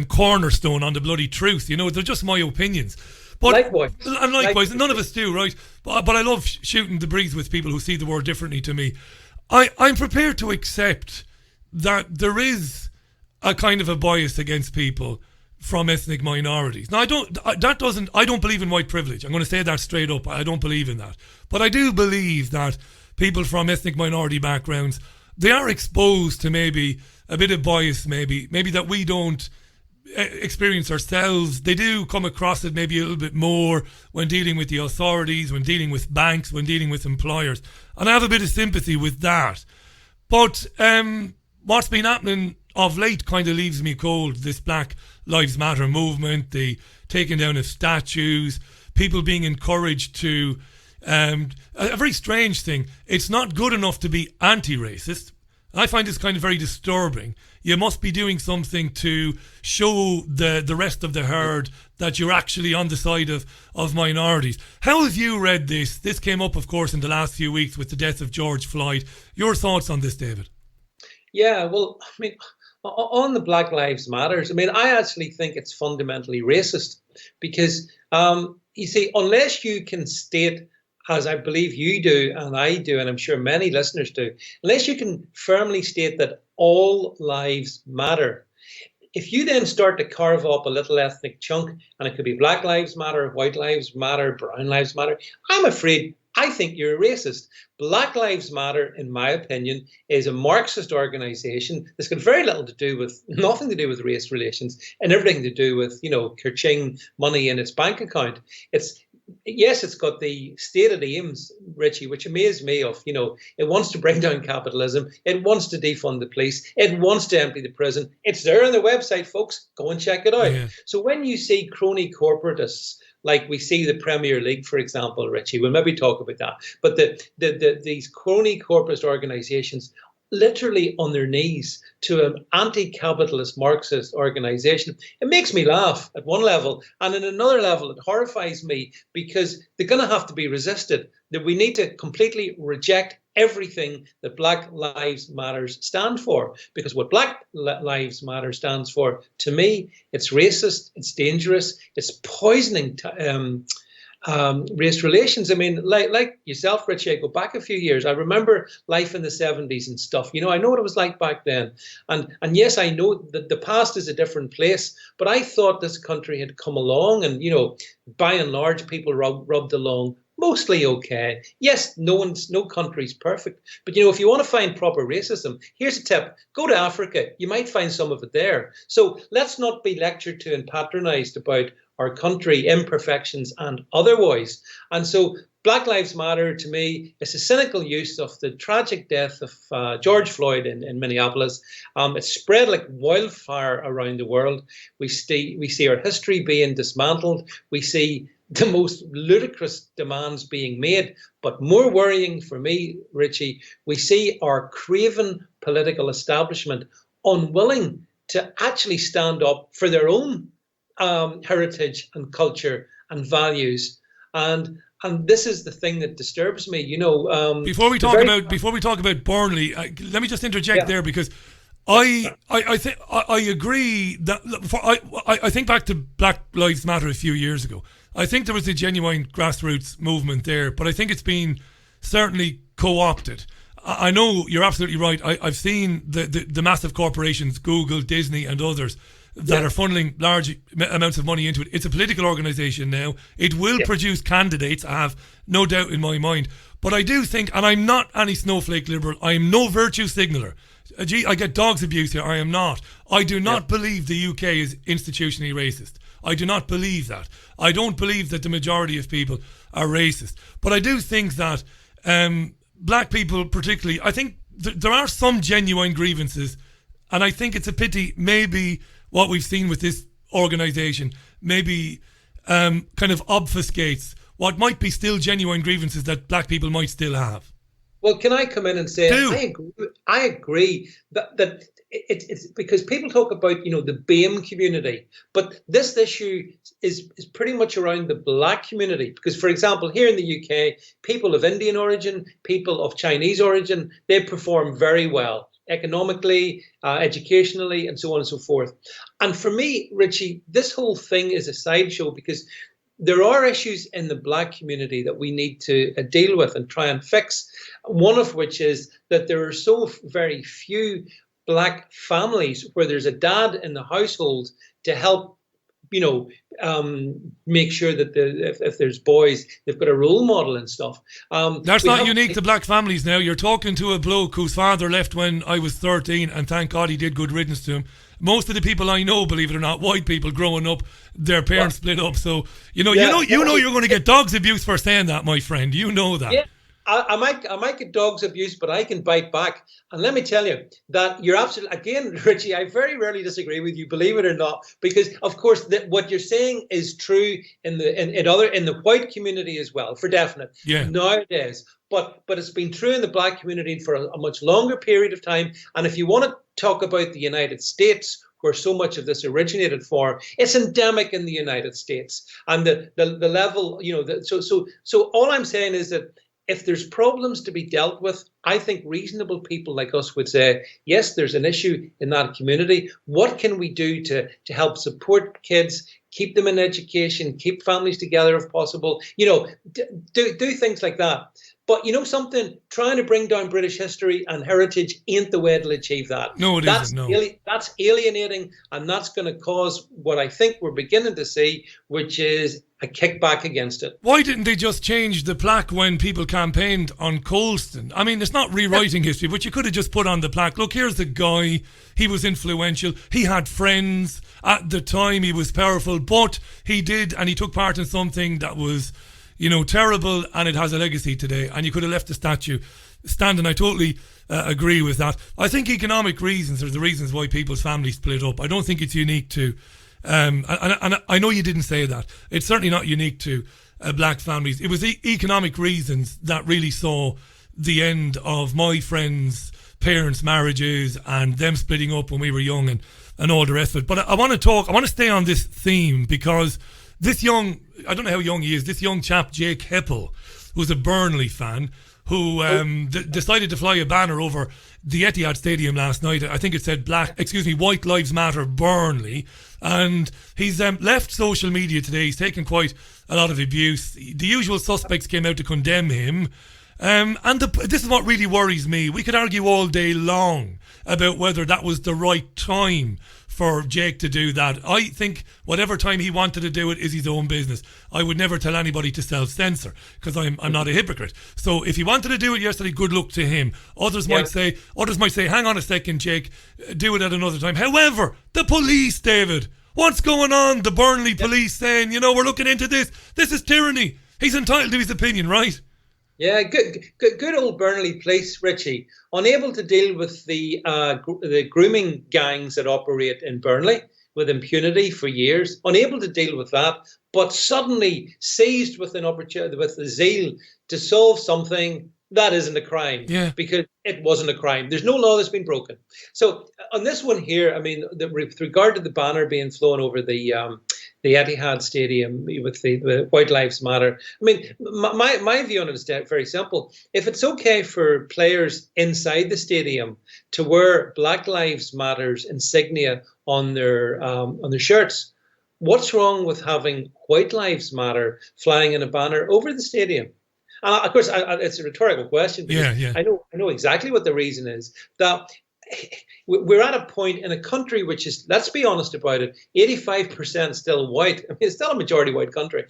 cornerstone on the bloody truth. They're just my opinions. But, likewise, none of us do, right? But I love shooting the breeze with people who see the world differently to me. I'm prepared to accept that there is a kind of a bias against people from ethnic minorities. Now, I don't believe in white privilege. I'm going to say that straight up. I don't believe in that. But I do believe that people from ethnic minority backgrounds, they are exposed to maybe a bit of bias, maybe that we don't experience ourselves. They do come across it maybe a little bit more when dealing with the authorities, when dealing with banks, when dealing with employers. And I have a bit of sympathy with that. But what's been happening of late kind of leaves me cold. This Black Lives Matter movement, the taking down of statues, people being encouraged to a very strange thing. It's not good enough to be anti-racist. I find this kind of very disturbing. You must be doing something to show the rest of the herd that you're actually on the side of minorities. How have you read this? This came up, of course, in the last few weeks with the death of George Floyd. Your thoughts on this, David? Yeah, well, I mean, on the Black Lives Matters, I mean, I actually think it's fundamentally racist because, you see, unless you can state, as I believe you do and I do, and I'm sure many listeners do, unless you can firmly state that all lives matter, if you then start to carve up a little ethnic chunk, and it could be Black Lives Matter, White Lives Matter, Brown Lives Matter, I'm afraid I think you're a racist. Black Lives Matter, in my opinion, is a Marxist organisation that's got nothing to do with race relations and everything to do with, ka-ching money in its bank account. yes, it's got the stated aims, Richie, which amaze me of, it wants to bring down capitalism. It wants to defund the police. It wants to empty the prison. It's there on the website, folks. Go and check it out. Yeah. So when you see crony corporatists, like we see the Premier League, for example, Richie, we'll maybe talk about that. But these crony corporate organizations literally on their knees to an anti-capitalist Marxist organization. It makes me laugh at one level, and in another level it horrifies me, because they're going to have to be resisted. That we need to completely reject everything that Black Lives Matter stand for, because what Black Lives Matter stands for, to me, it's racist, it's dangerous, it's poisoning race relations. I mean, like yourself, Richie, I go back a few years. I remember life in the 70s and stuff. I know what it was like back then. And yes, I know that the past is a different place, but I thought this country had come along and, by and large, people rubbed along mostly okay. Yes, no country's perfect. But, if you want to find proper racism, here's a tip. Go to Africa. You might find some of it there. So let's not be lectured to and patronized about our country, imperfections and otherwise. And so Black Lives Matter, to me, is a cynical use of the tragic death of George Floyd in Minneapolis. It's spread like wildfire around the world. We see our history being dismantled. We see the most ludicrous demands being made. But more worrying for me, Richie, we see our craven political establishment unwilling to actually stand up for their own heritage and culture and values, and this is the thing that disturbs me. Before we talk about Burnley, let me just interject there, because I think I agree that I think back to Black Lives Matter a few years ago. I think there was a genuine grassroots movement there, but I think it's been certainly co-opted. I know you're absolutely right. I've seen the massive corporations, Google, Disney, and others, that are funneling large amounts of money into it. It's a political organisation now. It will produce candidates, I have no doubt in my mind. But I do think, and I'm not any snowflake liberal, I am no virtue signaller. Gee, I get dogs abuse here. I am not. I do not believe the UK is institutionally racist. I do not believe that. I don't believe that the majority of people are racist. But I do think that black people particularly, I think there are some genuine grievances, and I think it's a pity maybe what we've seen with this organisation maybe kind of obfuscates what might be still genuine grievances that black people might still have. Well, can I come in and say I agree that it's because people talk about the BAME community, but this issue is pretty much around the black community. Because, for example, here in the UK, people of Indian origin, people of Chinese origin, they perform very well economically, educationally, and so on and so forth. And for me, Richie, this whole thing is a sideshow, because there are issues in the black community that we need to deal with and try and fix. One of which is that there are so very few black families where there's a dad in the household to help, make sure that if there's boys, they've got a role model and stuff. That's not unique to black families now. You're talking to a bloke whose father left when I was 13, and thank God he did good riddance to him. Most of the people I know, believe it or not, white people growing up, their parents split up. So you know you're going to get dogs abuse for saying that, my friend. You know that. Yeah. I might get dogs abuse, but I can bite back. And let me tell you that you're absolutely, again, Richie, I very rarely disagree with you, believe it or not, because of course what you're saying is true in the white community as well, for definite. Yeah. Nowadays. But it's been true in the black community for a much longer period of time. And if you want to talk about the United States, where so much of this originated for, it's endemic in the United States. And the level, so all I'm saying is that if there's problems to be dealt with, I think reasonable people like us would say, yes, there's an issue in that community. What can we do to help support kids, keep them in education, keep families together if possible? Do things like that. But something, trying to bring down British history and heritage ain't the way to achieve that. No, it isn't. No. That's alienating, and that's going to cause what I think we're beginning to see, which is a kickback against it. Why didn't they just change the plaque when people campaigned on Colston? I mean, it's not rewriting history, but you could have just put on the plaque, look, here's the guy, he was influential, he had friends, at the time he was powerful, but he did, and he took part in something that was, terrible, and it has a legacy today, and you could have left the statue standing. I totally agree with that. I think economic reasons are the reasons why people's families split up. I don't think it's unique to, and I know you didn't say that. It's certainly not unique to black families. It was economic reasons that really saw the end of my friends' parents' marriages and them splitting up when we were young and all the rest of it. But I want to stay on this theme because this young, I don't know how young he is, this young chap, Jake Heppel, who's a Burnley fan, who decided to fly a banner over the Etihad Stadium last night. I think it said White Lives Matter Burnley. And he's left social media today. He's taken quite a lot of abuse. The usual suspects came out to condemn him. This is what really worries me. We could argue all day long about whether that was the right time for Jake to do that. I think whatever time he wanted to do it is his own business. I would never tell anybody to self-censor because I'm not a hypocrite. So if he wanted to do it yesterday, good luck to him. Others might say, hang on a second, Jake, do it at another time. However, the police, David, what's going on? The Burnley police saying, we're looking into this. This is tyranny. He's entitled to his opinion, right? Yeah, good old Burnley police, Richie, unable to deal with the grooming gangs that operate in Burnley with impunity for years, unable to deal with that, but suddenly seized with an opportunity, with the zeal to solve something that isn't a crime, because it wasn't a crime. There's no law that's been broken. So on this one here, I mean, with regard to the banner being flown over the Etihad Stadium with the White Lives Matter, I mean, my view on it is very simple. If it's okay for players inside the stadium to wear Black Lives Matter's insignia on their shirts, what's wrong with having White Lives Matter flying in a banner over the stadium? And of course, it's a rhetorical question. I know exactly what the reason is. That we're at a point in a country which is, let's be honest about it, 85% still white. I mean, it's still a majority white country.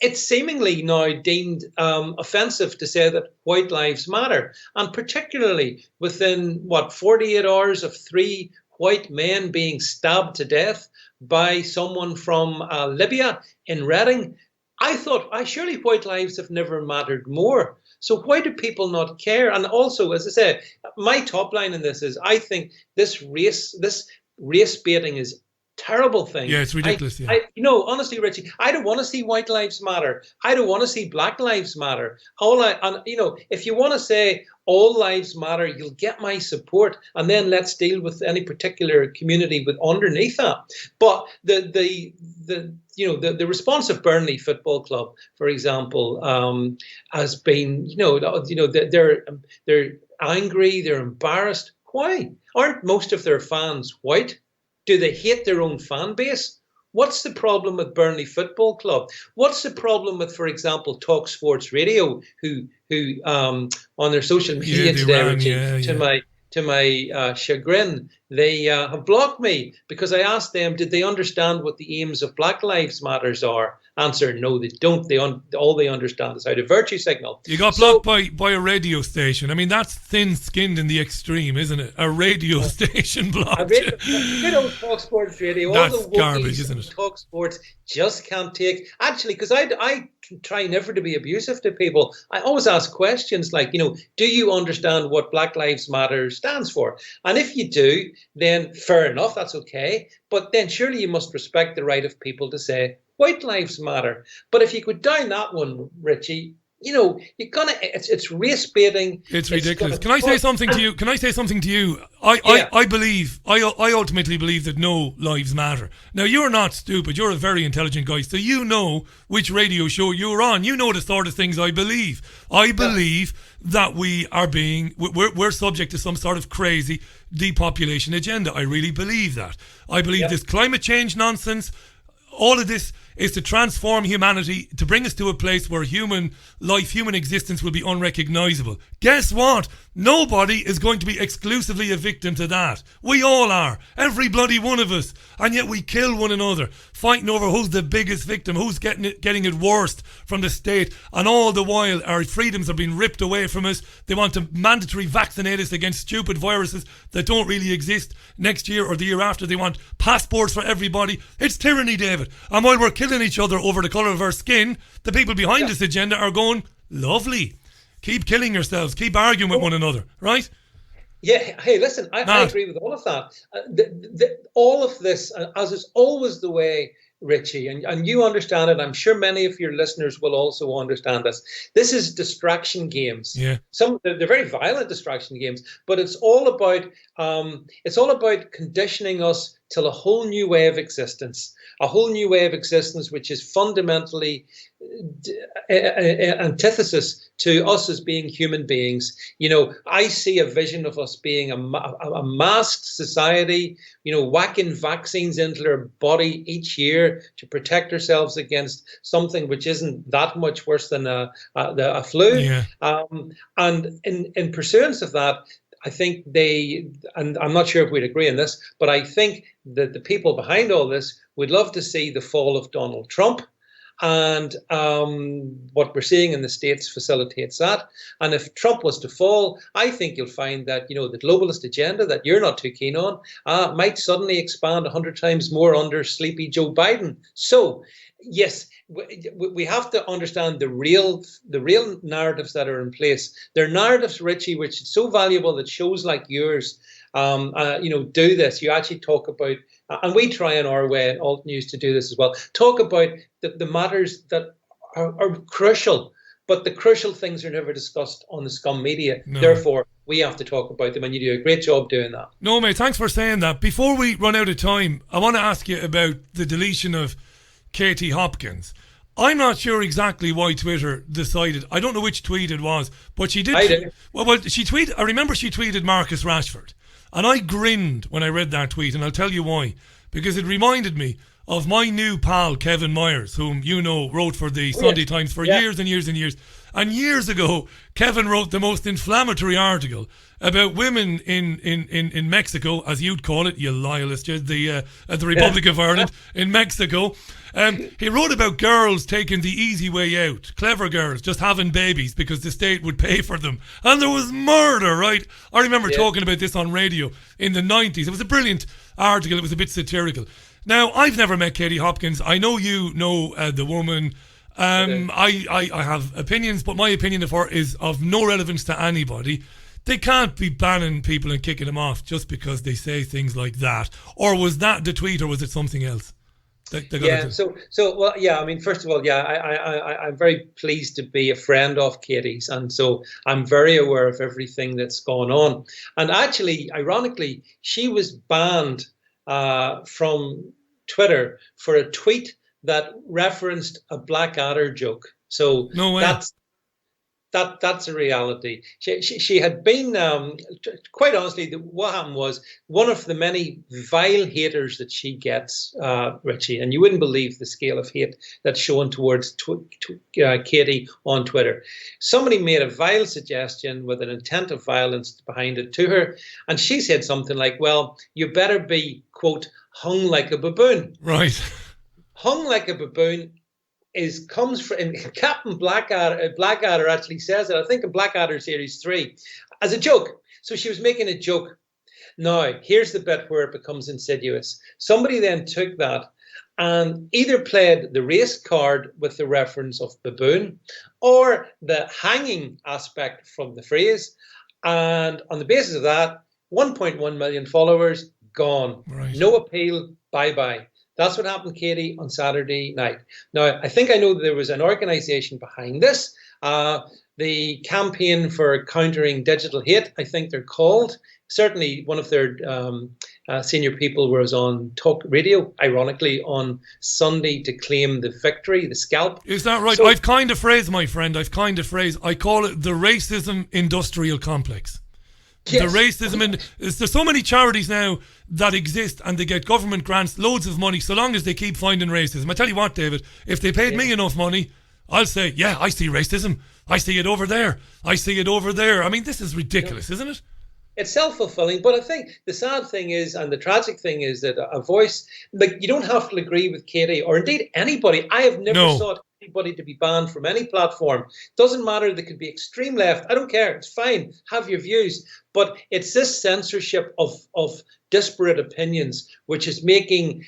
It's seemingly now deemed offensive to say that white lives matter. And particularly within, 48 hours of 3 white men being stabbed to death by someone from Libya in Reading, I thought, surely white lives have never mattered more. So why do people not care? And also, as I said, my top line in this is, I think this race baiting is a terrible thing. Yeah, it's ridiculous. Honestly, Richie, I don't want to see white lives matter. I don't want to see black lives matter. If you want to say all lives matter, you'll get my support, and then let's deal with any particular community with underneath that. But the response of Burnley Football Club, for example, has been, they're angry, they're embarrassed. Why? Aren't most of their fans white? Do they hate their own fan base? What's the problem with Burnley Football Club? What's the problem with, for example, Talk Sports Radio, who on their social media today, to my chagrin, they have blocked me because I asked them, did they understand what the aims of Black Lives Matters are? Answer, no, they don't. All they understand is how to virtue signal. You got blocked by a radio station. I mean, that's thin-skinned in the extreme, isn't it? A radio station blocked. Good old Talk Sports Radio. That's all the garbage, isn't it? Talk Sports just can't take. Actually, because I try never to be abusive to people. I always ask questions like, do you understand what Black Lives Matter stands for? And if you do, then fair enough, that's okay. But then surely you must respect the right of people to say, White Lives Matter. But if you go down that one, Richie, it's race baiting. It's ridiculous. Can I say something to you? I ultimately believe that no lives matter. Now, you're not stupid. You're a very intelligent guy. So you know which radio show you're on. You know the sort of things I believe. I believe that we're subject to some sort of crazy depopulation agenda. I really believe that. I believe this climate change nonsense, all of this is to transform humanity, to bring us to a place where human life, human existence will be unrecognizable. Guess what? Nobody is going to be exclusively a victim to that. We all are. Every bloody one of us. And yet we kill one another, fighting over who's the biggest victim, who's getting it worst from the state. And all the while, our freedoms are being ripped away from us. They want to mandatory vaccinate us against stupid viruses that don't really exist next year or the year after. They want passports for everybody. It's tyranny, David. David. And while we're killing each other over the colour of our skin, the people behind this agenda are going, lovely. Keep killing yourselves. Keep arguing with one another, right? Yeah. Hey, listen, I agree with all of that. All of this, as is always the way, Richie, and you understand it. I'm sure many of your listeners will also understand this. This is distraction games. Yeah. They're very violent distraction games, but it's all about conditioning us to a whole new way of existence. A whole new way of existence, which is fundamentally antithesis to us as being human beings. You know, I see a vision of us being a masked society, you know, whacking vaccines into our body each year to protect ourselves against something which isn't that much worse than a flu. Yeah. And in pursuance of that, I think and I'm not sure if we'd agree on this, but I think that the people behind all this would love to see the fall of Donald Trump. And what we're seeing in the States facilitates that. And if Trump was to fall, I think you'll find that, you know, the globalist agenda that you're not too keen on might suddenly expand 100 times more under sleepy Joe Biden. So, yes, we have to understand the real narratives that are in place. They're narratives, Richie, which is so valuable that shows like yours, do this. You actually talk about, and we try in our way in Alt News to do this as well, talk about the matters that are crucial, but the crucial things are never discussed on the scum media. No. Therefore, we have to talk about them, and you do a great job doing that. No, mate, thanks for saying that. Before we run out of time, I want to ask you about the deletion of Katie Hopkins. I'm not sure exactly why Twitter decided. I don't know which tweet it was, but she did. I did. Well, she tweeted. I remember she tweeted Marcus Rashford, and I grinned when I read that tweet, and I'll tell you why. Because it reminded me of my new pal Kevin Myers, whom you know wrote for the Sunday Times for years and years and years. And years ago, Kevin wrote the most inflammatory article about women in Mexico, as you'd call it, you loyalist, the Republic of Ireland in Mexico. He wrote about girls taking the easy way out, clever girls just having babies because the state would pay for them. And there was murder, right? I remember talking about this on radio in the 90s. It was a brilliant article. It was a bit satirical. Now, I've never met Katie Hopkins. I know you know the woman. I have opinions, but my opinion of her is of no relevance to anybody. They can't be banning people and kicking them off just because they say things like that. Or was that the tweet, or was it something else? I mean, first of all, I'm very pleased to be a friend of Katie's, and so I'm very aware of everything that's gone on. And actually, ironically, she was banned from Twitter for a tweet that referenced a Blackadder joke. So no way. That's a reality. She had been, quite honestly, what happened was one of the many vile haters that she gets, Richie, and you wouldn't believe the scale of hate that's shown towards Katie on Twitter. Somebody made a vile suggestion with an intent of violence behind it to her, and she said something like, well, you better be, quote, hung like a baboon. Right. Hung like a baboon comes from Captain Blackadder actually says it, I think in Blackadder Series 3, as a joke. So she was making a joke. Now, here's the bit where it becomes insidious. Somebody then took that and either played the race card with the reference of baboon or the hanging aspect from the phrase. And on the basis of that, 1.1 million followers, gone. Right. No appeal, bye-bye. That's what happened, Katie, on Saturday night. Now, I think I know that there was an organisation behind this, the Campaign for Countering Digital Hate, I think they're called. Certainly one of their senior people was on talk radio, ironically, on Sunday to claim the victory, the scalp. Is that right? So, I've coined a phrase, my friend. I call it the racism industrial complex. Yes. The racism, there's so many charities now that exist and they get government grants, loads of money, so long as they keep finding racism. I tell you what, David, if they paid me enough money, I'll say, yeah, I see racism. I see it over there. I see it over there. I mean, this is ridiculous, isn't it? It's self-fulfilling, but I think the sad thing is, and the tragic thing is, that a voice, like, you don't have to agree with Katie or indeed anybody. I have never sought anybody to be banned from any platform. Doesn't matter. They could be extreme left. I don't care. It's fine. Have your views. But it's this censorship of disparate opinions which is making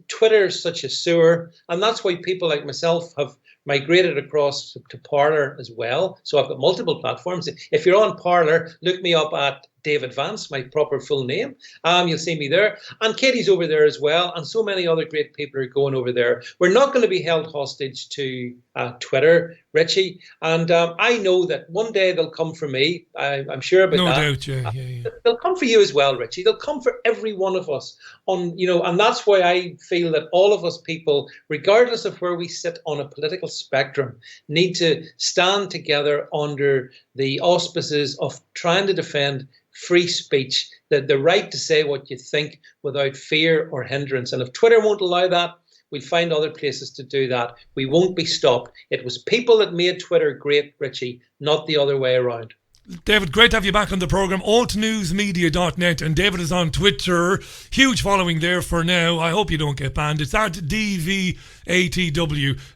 Twitter such a sewer. And that's why people like myself have migrated across to Parler as well. So I've got multiple platforms. If you're on Parler, look me up at David Vance, my proper full name. You'll see me there. And Katie's over there as well. And so many other great people are going over there. We're not going to be held hostage to Twitter, Richie. And I know that one day they'll come for me. I'm sure about that. No doubt, yeah. They'll come for you as well, Richie. They'll come for every one of us. And that's why I feel that all of us people, regardless of where we sit on a political spectrum, need to stand together under the auspices of trying to defend free speech, the right to say what you think without fear or hindrance. And if Twitter won't allow that, we'll find other places to do that. We won't be stopped. It was people that made Twitter great, Richie, not the other way around. David, great to have you back on the programme. altnewsmedia.net, and David is on Twitter. Huge following there for now. I hope you don't get banned. It's at DVATW,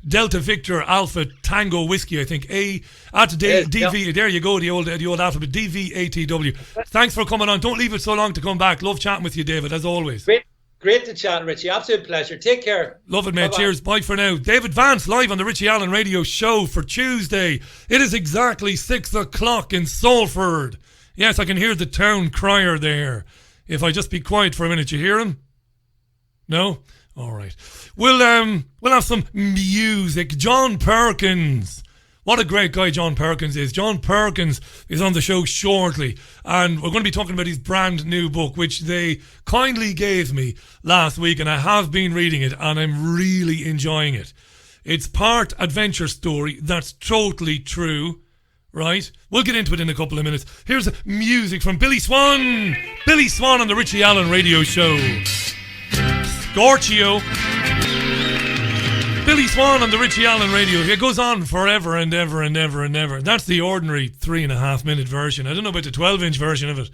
Delta Victor Alpha Tango Whiskey, I think. DV. There you go, the old alphabet, DVATW. Thanks for coming on. Don't leave it so long to come back. Love chatting with you, David, as always. Great to chat, Richie. Absolute pleasure. Take care. Love it, mate. Bye-bye. Cheers. Bye for now. David Vance live on the Richie Allen Radio Show for Tuesday. It is exactly 6 o'clock in Salford. Yes, I can hear the town crier there. If I just be quiet for a minute, you hear him? No? All right. We'll have some music. John Perkins. What a great guy John Perkins is. John Perkins is on the show shortly, and we're going to be talking about his brand new book, which they kindly gave me last week, and I have been reading it, and I'm really enjoying it. It's part adventure story, that's totally true, right? We'll get into it in a couple of minutes. Here's music from Billy Swan. Billy Swan on the Richie Allen Radio Show. Scorchio. Billy Swan on the Richie Allen Radio. It goes on forever and ever and ever and ever. That's the ordinary 3.5 minute version. I don't know about the 12-inch version of it.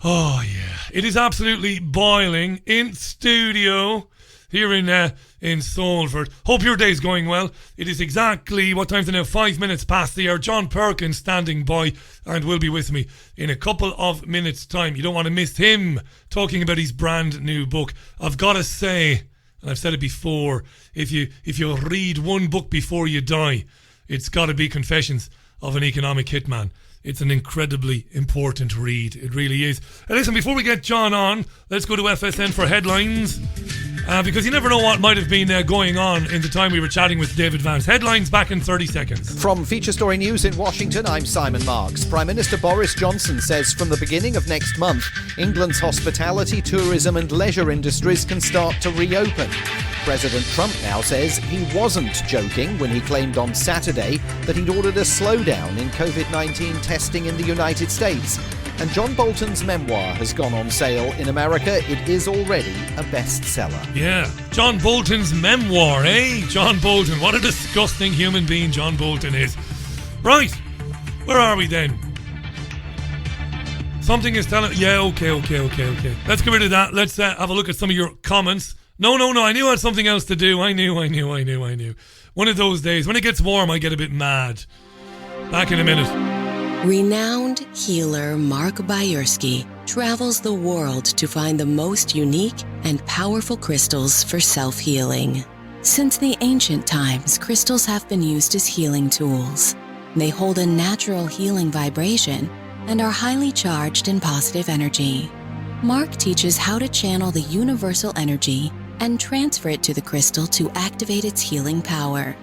Oh, yeah. It is absolutely boiling in studio here in Salford. Hope your day's going well. It is exactly, what time's it now? 5 minutes past the hour. John Perkins standing by and will be with me in a couple of minutes' time. You don't want to miss him talking about his brand new book. I've got to say, and I've said it before, if you read one book before you die, it's got to be Confessions of an Economic Hitman. It's an incredibly important read. It really is. And listen, before we get John on, let's go to FSN for headlines. Because you never know what might have been going on in the time we were chatting with David Vance. Headlines back in 30 seconds. From Feature Story News in Washington, I'm Simon Marks. Prime Minister Boris Johnson says from the beginning of next month, England's hospitality, tourism and leisure industries can start to reopen. President Trump now says he wasn't joking when he claimed on Saturday that he'd ordered a slowdown in COVID-19 testing in the United States. And John Bolton's memoir has gone on sale in America. It is already a bestseller. Yeah, John Bolton's memoir, eh? John Bolton, what a disgusting human being John Bolton is. Right, where are we then? Something is telling... Yeah, okay. Let's get rid of that. Let's have a look at some of your comments. No, I knew I had something else to do. I knew. One of those days, when it gets warm, I get a bit mad. Back in a minute. Renowned healer Mark Byersky travels the world to find the most unique and powerful crystals for self-healing. Since the ancient times, crystals have been used as healing tools. They hold a natural healing vibration and are highly charged in positive energy. Mark teaches how to channel the universal energy and transfer it to the crystal to activate its healing power.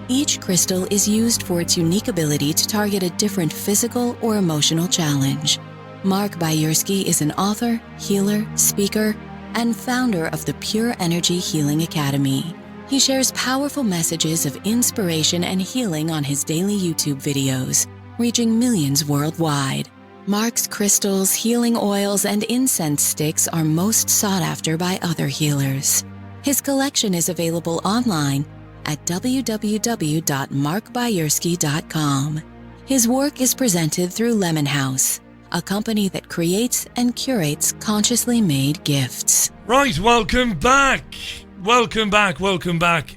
Each crystal is used for its unique ability to target a different physical or emotional challenge. Mark Byersky is an author, healer, speaker, and founder of the Pure Energy Healing Academy. He shares powerful messages of inspiration and healing on his daily YouTube videos, reaching millions worldwide. Mark's crystals, healing oils, and incense sticks are most sought after by other healers. His collection is available online at www.markbyersky.com. His work is presented through Lemon House, a company that creates and curates consciously made gifts. Right, welcome back. Welcome back.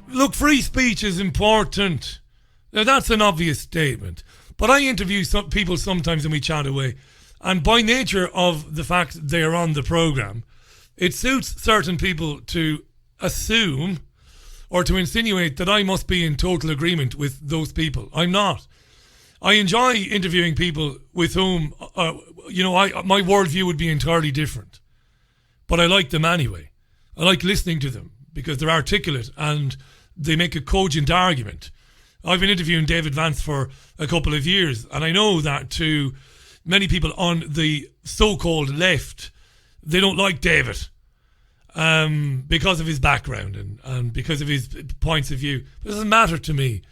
Look, free speech is important. Now, that's an obvious statement. But I interview some people sometimes and we chat away. And by nature of the fact they are on the programme, it suits certain people to assume or to insinuate that I must be in total agreement with those people. I'm not. I enjoy interviewing people with whom, my worldview would be entirely different. But I like them anyway. I like listening to them because they're articulate and they make a cogent argument. I've been interviewing David Vance for a couple of years, and I know that to many people on the so-called left, they don't like David because of his background and because of his points of view. It doesn't matter to me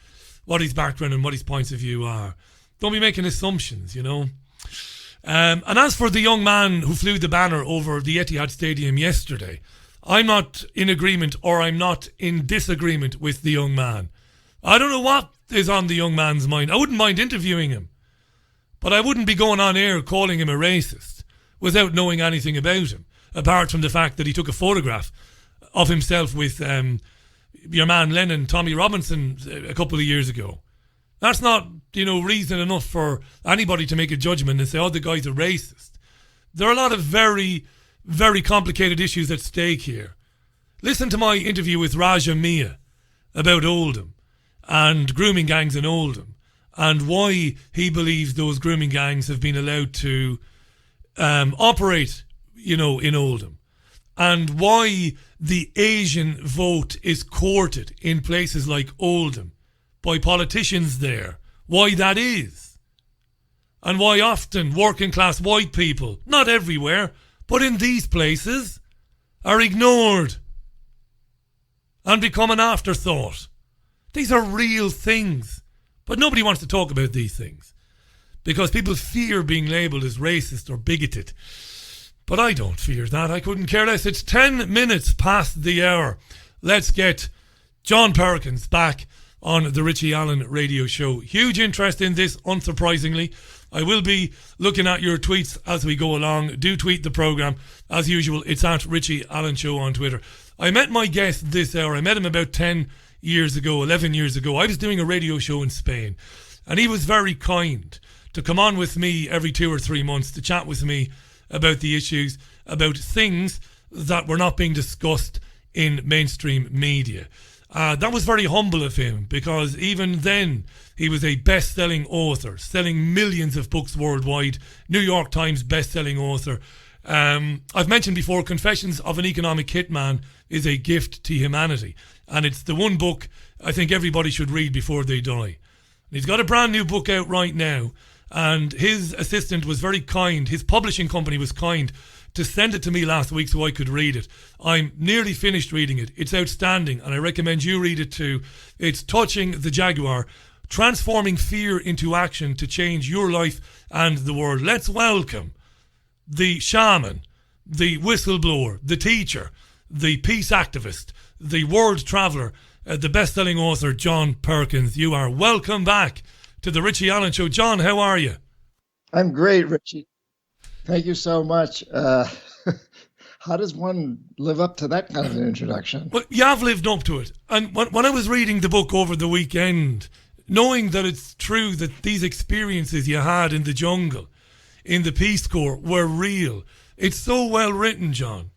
what his background and what his points of view are. Don't be making assumptions, And as for the young man who flew the banner over the Etihad Stadium yesterday, I'm not in agreement or I'm not in disagreement with the young man. I don't know what is on the young man's mind. I wouldn't mind interviewing him, but I wouldn't be going on air calling him a racist without knowing anything about him, apart from the fact that he took a photograph of himself with your man Lennon, Tommy Robinson, a couple of years ago. That's not, reason enough for anybody to make a judgment and say, oh, the guy's a racist. There are a lot of very, very complicated issues at stake here. Listen to my interview with Raja Mia about Oldham and grooming gangs in Oldham and why he believes those grooming gangs have been allowed to operate, in Oldham, and why the Asian vote is courted in places like Oldham by politicians there, why that is, and why often working class white people, not everywhere, but in these places, are ignored and become an afterthought. These are real things, but nobody wants to talk about these things because people fear being labelled as racist or bigoted. But I don't fear that. I couldn't care less. It's 10 minutes past the hour. Let's get John Perkins back on the Richie Allen Radio Show. Huge interest in this, unsurprisingly. I will be looking at your tweets as we go along. Do tweet the programme. As usual, it's at Richie Allen Show on Twitter. I met my guest this hour. I met him about 11 years ago. I was doing a radio show in Spain, and he was very kind to come on with me every 2 or 3 months to chat with me about the issues, about things that were not being discussed in mainstream media. That was very humble of him because even then he was a best-selling author, selling millions of books worldwide, New York Times best-selling author. I've mentioned before, Confessions of an Economic Hitman is a gift to humanity, and it's the one book I think everybody should read before they die. And he's got a brand new book out right now, and his assistant was very kind, his publishing company was kind to send it to me last week so I could read it. I'm nearly finished reading it. It's outstanding, and I recommend you read it too. It's Touching the Jaguar, Transforming Fear into Action to Change Your Life and the World. Let's welcome the shaman, the whistleblower, the teacher, the peace activist, the world traveller, the best-selling author, John Perkins. You are welcome back to the Richie Allen Show. John, how are you? I'm great, Richie. Thank you so much. How does one live up to that kind of an introduction? Well, you have lived up to it. And when I was reading the book over the weekend, knowing that it's true that these experiences you had in the jungle, in the Peace Corps, were real. It's so well written, John.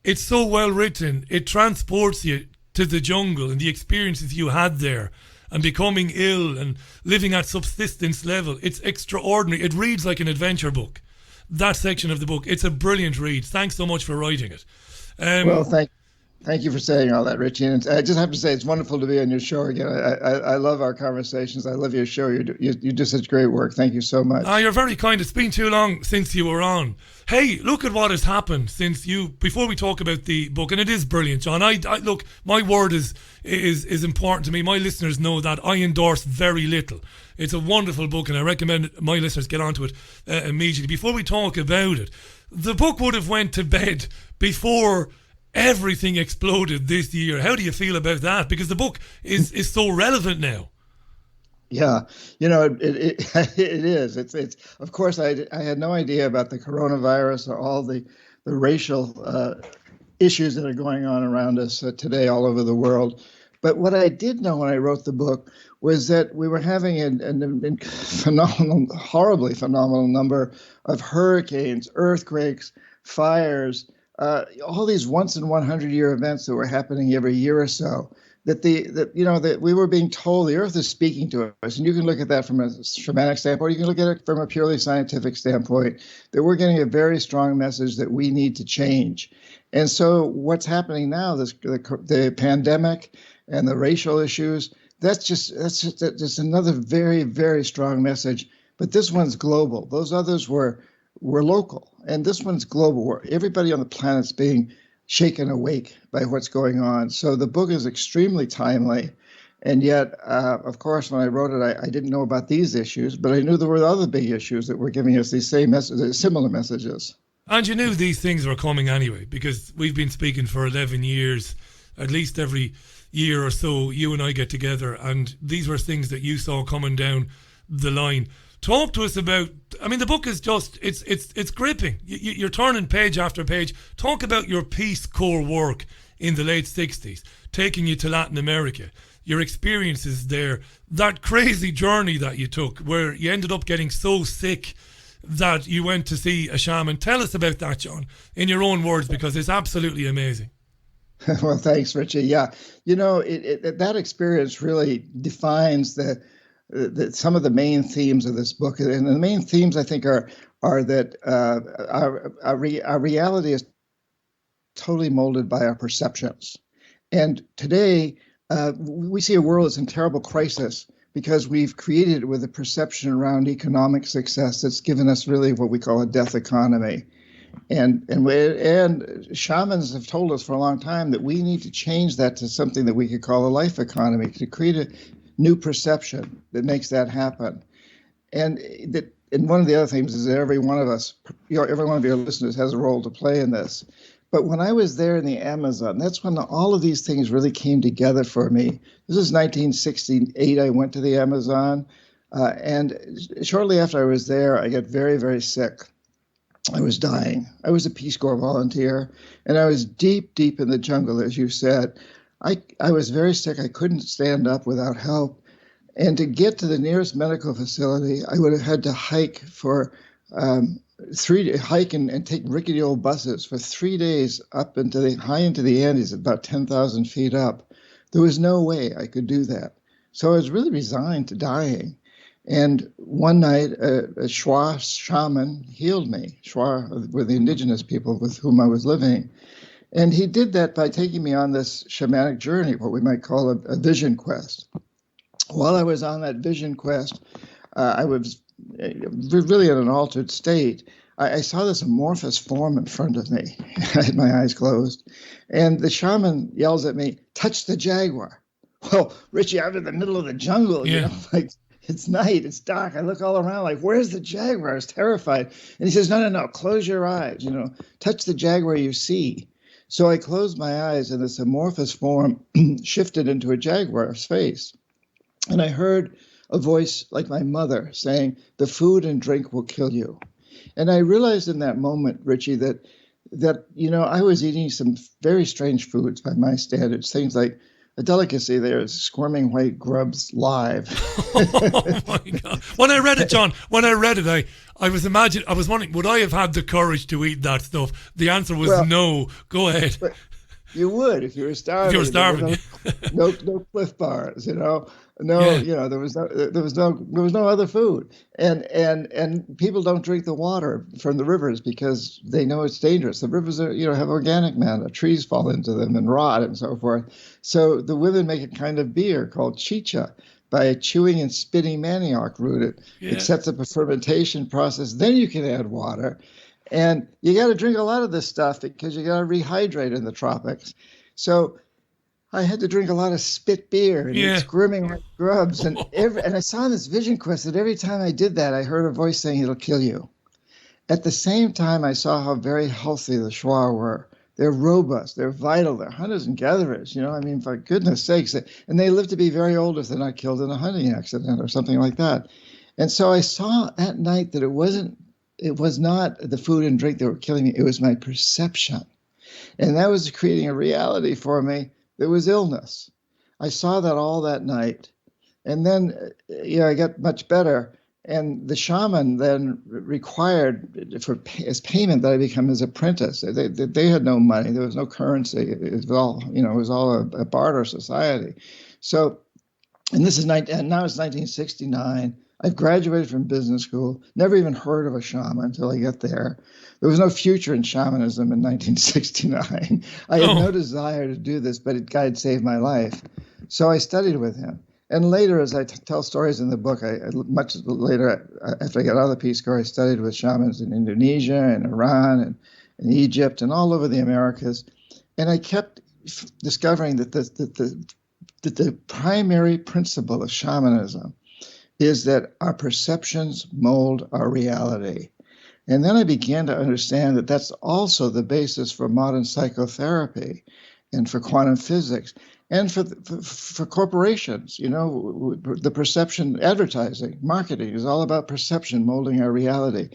It's so well written. It transports you to the jungle and the experiences you had there and becoming ill and living at subsistence level. It's extraordinary. It reads like an adventure book. That section of the book, it's a brilliant read. Thanks so much for writing it. Well, thank you for saying all that, Richie. And I just have to say, it's wonderful to be on your show again. I love our conversations. I love your show. You do such great work. Thank you so much. You're very kind. It's been too long since you were on. Hey, look at what has happened since you. Before we talk about the book, and it is brilliant, John. I look. My word is important to me. My listeners know that I endorse very little. It's a wonderful book, and I recommend my listeners get onto it immediately. Before we talk about it, the book would have went to bed before everything exploded this year. How do you feel about that? Because the book is so relevant now. Yeah, it is. It's of course I had no idea about the coronavirus or all the racial issues that are going on around us today all over the world. But what I did know when I wrote the book was that we were having a phenomenal, horribly phenomenal number of hurricanes, earthquakes, fires, all these once in 100-year events that were happening every year or so. That we were being told the Earth is speaking to us, and you can look at that from a shamanic standpoint. You can look at it from a purely scientific standpoint. That we're getting a very strong message that we need to change. And so, what's happening now? The pandemic and the racial issues. That's just another very, very strong message. But this one's global. Those others were local, and this one's global. Where everybody on the planet's being shaken awake by what's going on. So the book is extremely timely. And yet, of course, when I wrote it, I didn't know about these issues, but I knew there were other big issues that were giving us these same messages, similar messages. And you knew these things were coming anyway, because we've been speaking for 11 years, at least every year or so, you and I get together, and these were things that you saw coming down the line. Talk to us about, I mean, the book is just, it's gripping. You're turning page after page. Talk about your Peace Corps work in the late 60s, taking you to Latin America, your experiences there, that crazy journey that you took where you ended up getting so sick that you went to see a shaman. Tell us about that, John, in your own words, because it's absolutely amazing. Well, thanks, Richie. Yeah, that experience really defines some of the main themes of this book, and the main themes I think are that our reality is totally molded by our perceptions, and today we see a world that's in terrible crisis because we've created it with a perception around economic success that's given us really what we call a death economy, and shamans have told us for a long time that we need to change that to something that we could call a life economy, to create a new perception that makes that happen. And one of the other things is that every one of us, every one of your listeners has a role to play in this. But when I was there in the Amazon, that's when all of these things really came together for me. This is 1968. I went to the Amazon, and shortly after I was there, I got very, very sick. I was dying. I was a Peace Corps volunteer, and I was deep, deep in the jungle, as you said. I was very sick. I couldn't stand up without help. And to get to the nearest medical facility, I would have had to hike for hike and take rickety old buses for 3 days up into the high into the Andes, about 10,000 feet up. There was no way I could do that. So I was really resigned to dying. And one night, a Shuar shaman healed me. Shuar were the indigenous people with whom I was living. And he did that by taking me on this shamanic journey, what we might call a vision quest. While I was on that vision quest, I was really in an altered state. I saw this amorphous form in front of me. I had my eyes closed. And the shaman yells at me, "Touch the jaguar." Well, Richie, I'm in the middle of the jungle, like it's night, it's dark. I look all around like, where's the jaguar? I was terrified. And he says, no, close your eyes, touch the jaguar you see. So I closed my eyes and this amorphous form shifted into a jaguar's face. And I heard a voice like my mother saying, "The food and drink will kill you." And I realized in that moment, Richie, that I was eating some very strange foods by my standards, things like a delicacy there is squirming white grubs live. Oh my God. When I read it, John, I was wondering, would I have had the courage to eat that stuff? The answer was no. Go ahead. You would if you were starving. If you were starving. No Cliff Bars, No, there was no other food, and people don't drink the water from the rivers because they know it's dangerous. The rivers are, have organic matter, trees fall into them and rot and so forth. So the women make a kind of beer called chicha by chewing and spitting manioc root. It sets up a fermentation process. Then you can add water, and you got to drink a lot of this stuff because you got to rehydrate in the tropics. So I had to drink a lot of spit beer and eat squirming like grubs. And I saw in this vision quest that every time I did that, I heard a voice saying, "It'll kill you." At the same time, I saw how very healthy the Shuar were. They're robust. They're vital. They're hunters and gatherers. For goodness sakes. And they live to be very old if they're not killed in a hunting accident or something like that. And so I saw at night that it was not the food and drink that were killing me. It was my perception. And that was creating a reality for me. There was illness. I saw that all that night. And then, I got much better. And the shaman then required as payment that I become his apprentice. They had no money. There was no currency. It was all a barter society. So, and now it's 1969. I've graduated from business school, never even heard of a shaman until I got there. There was no future in shamanism in 1969. I had no desire to do this, but God saved my life. So I studied with him. And later, as I tell stories in the book, much later, after I got out of the Peace Corps, I studied with shamans in Indonesia and Iran and Egypt and all over the Americas. And I kept discovering that the primary principle of shamanism is that our perceptions mold our reality. And then I began to understand that that's also the basis for modern psychotherapy and for quantum physics and for corporations. The perception, advertising, marketing is all about perception molding our reality.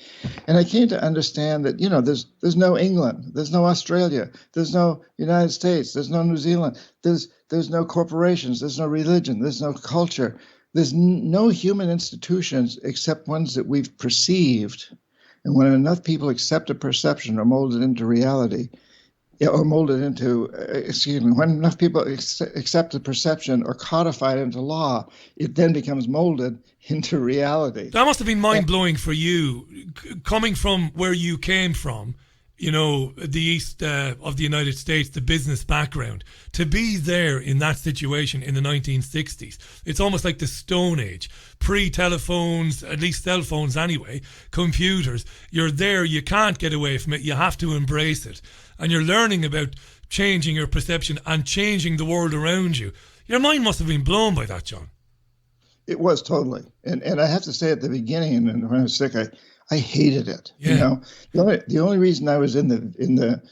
And I came to understand that, there's no England, there's no Australia, there's no United States, there's no New Zealand, there's no corporations, there's no religion, there's no culture. There's no human institutions except ones that we've perceived. And when enough people accept a perception or mold it into reality, when enough people accept a perception or codify it into law, it then becomes molded into reality. That must have been mind-blowing for you, coming from where you came from, the east of the United States, the business background, to be there in that situation in the 1960s. It's almost like the Stone Age, pre-telephones, at least cell phones anyway, computers. You're there, you can't get away from it, you have to embrace it. And you're learning about changing your perception and changing the world around you. Your mind must have been blown by that, John. It was totally. And I have to say at the beginning, and when I was sick, I hated it. Yeah. The only reason I was in the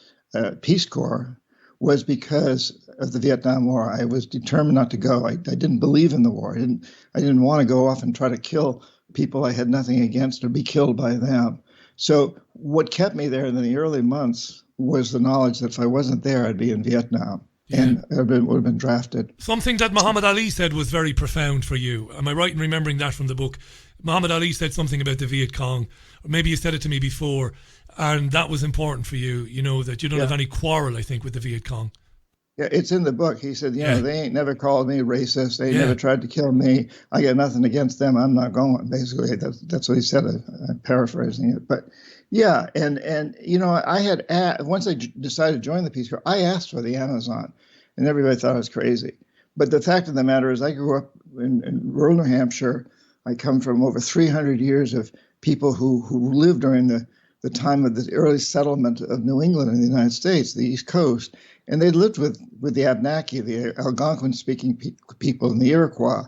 Peace Corps was because of the Vietnam War. I was determined not to go. I didn't believe in the war. I didn't want to go off and try to kill people I had nothing against or be killed by them. So what kept me there in the early months was the knowledge that if I wasn't there, I'd be in Vietnam. Yeah. And would have been drafted. Something that Muhammad Ali said was very profound for you. Am I right in remembering that from the book? Muhammad Ali said something about the Viet Cong, or maybe you said it to me before, and that was important for you, that you don't have any quarrel, I think, with the Viet Cong. Yeah, it's in the book. He said, they ain't never called me racist. They never tried to kill me. I got nothing against them. I'm not going. Basically, that's what he said. I'm paraphrasing it. But yeah, and I had, once I decided to join the Peace Corps, I asked for the Amazon, and everybody thought I was crazy. But the fact of the matter is I grew up in rural New Hampshire. I come from over 300 years of people who lived during the time of the early settlement of New England in the United States, the East Coast. And they lived with the Abenaki, the Algonquin-speaking people, and the Iroquois.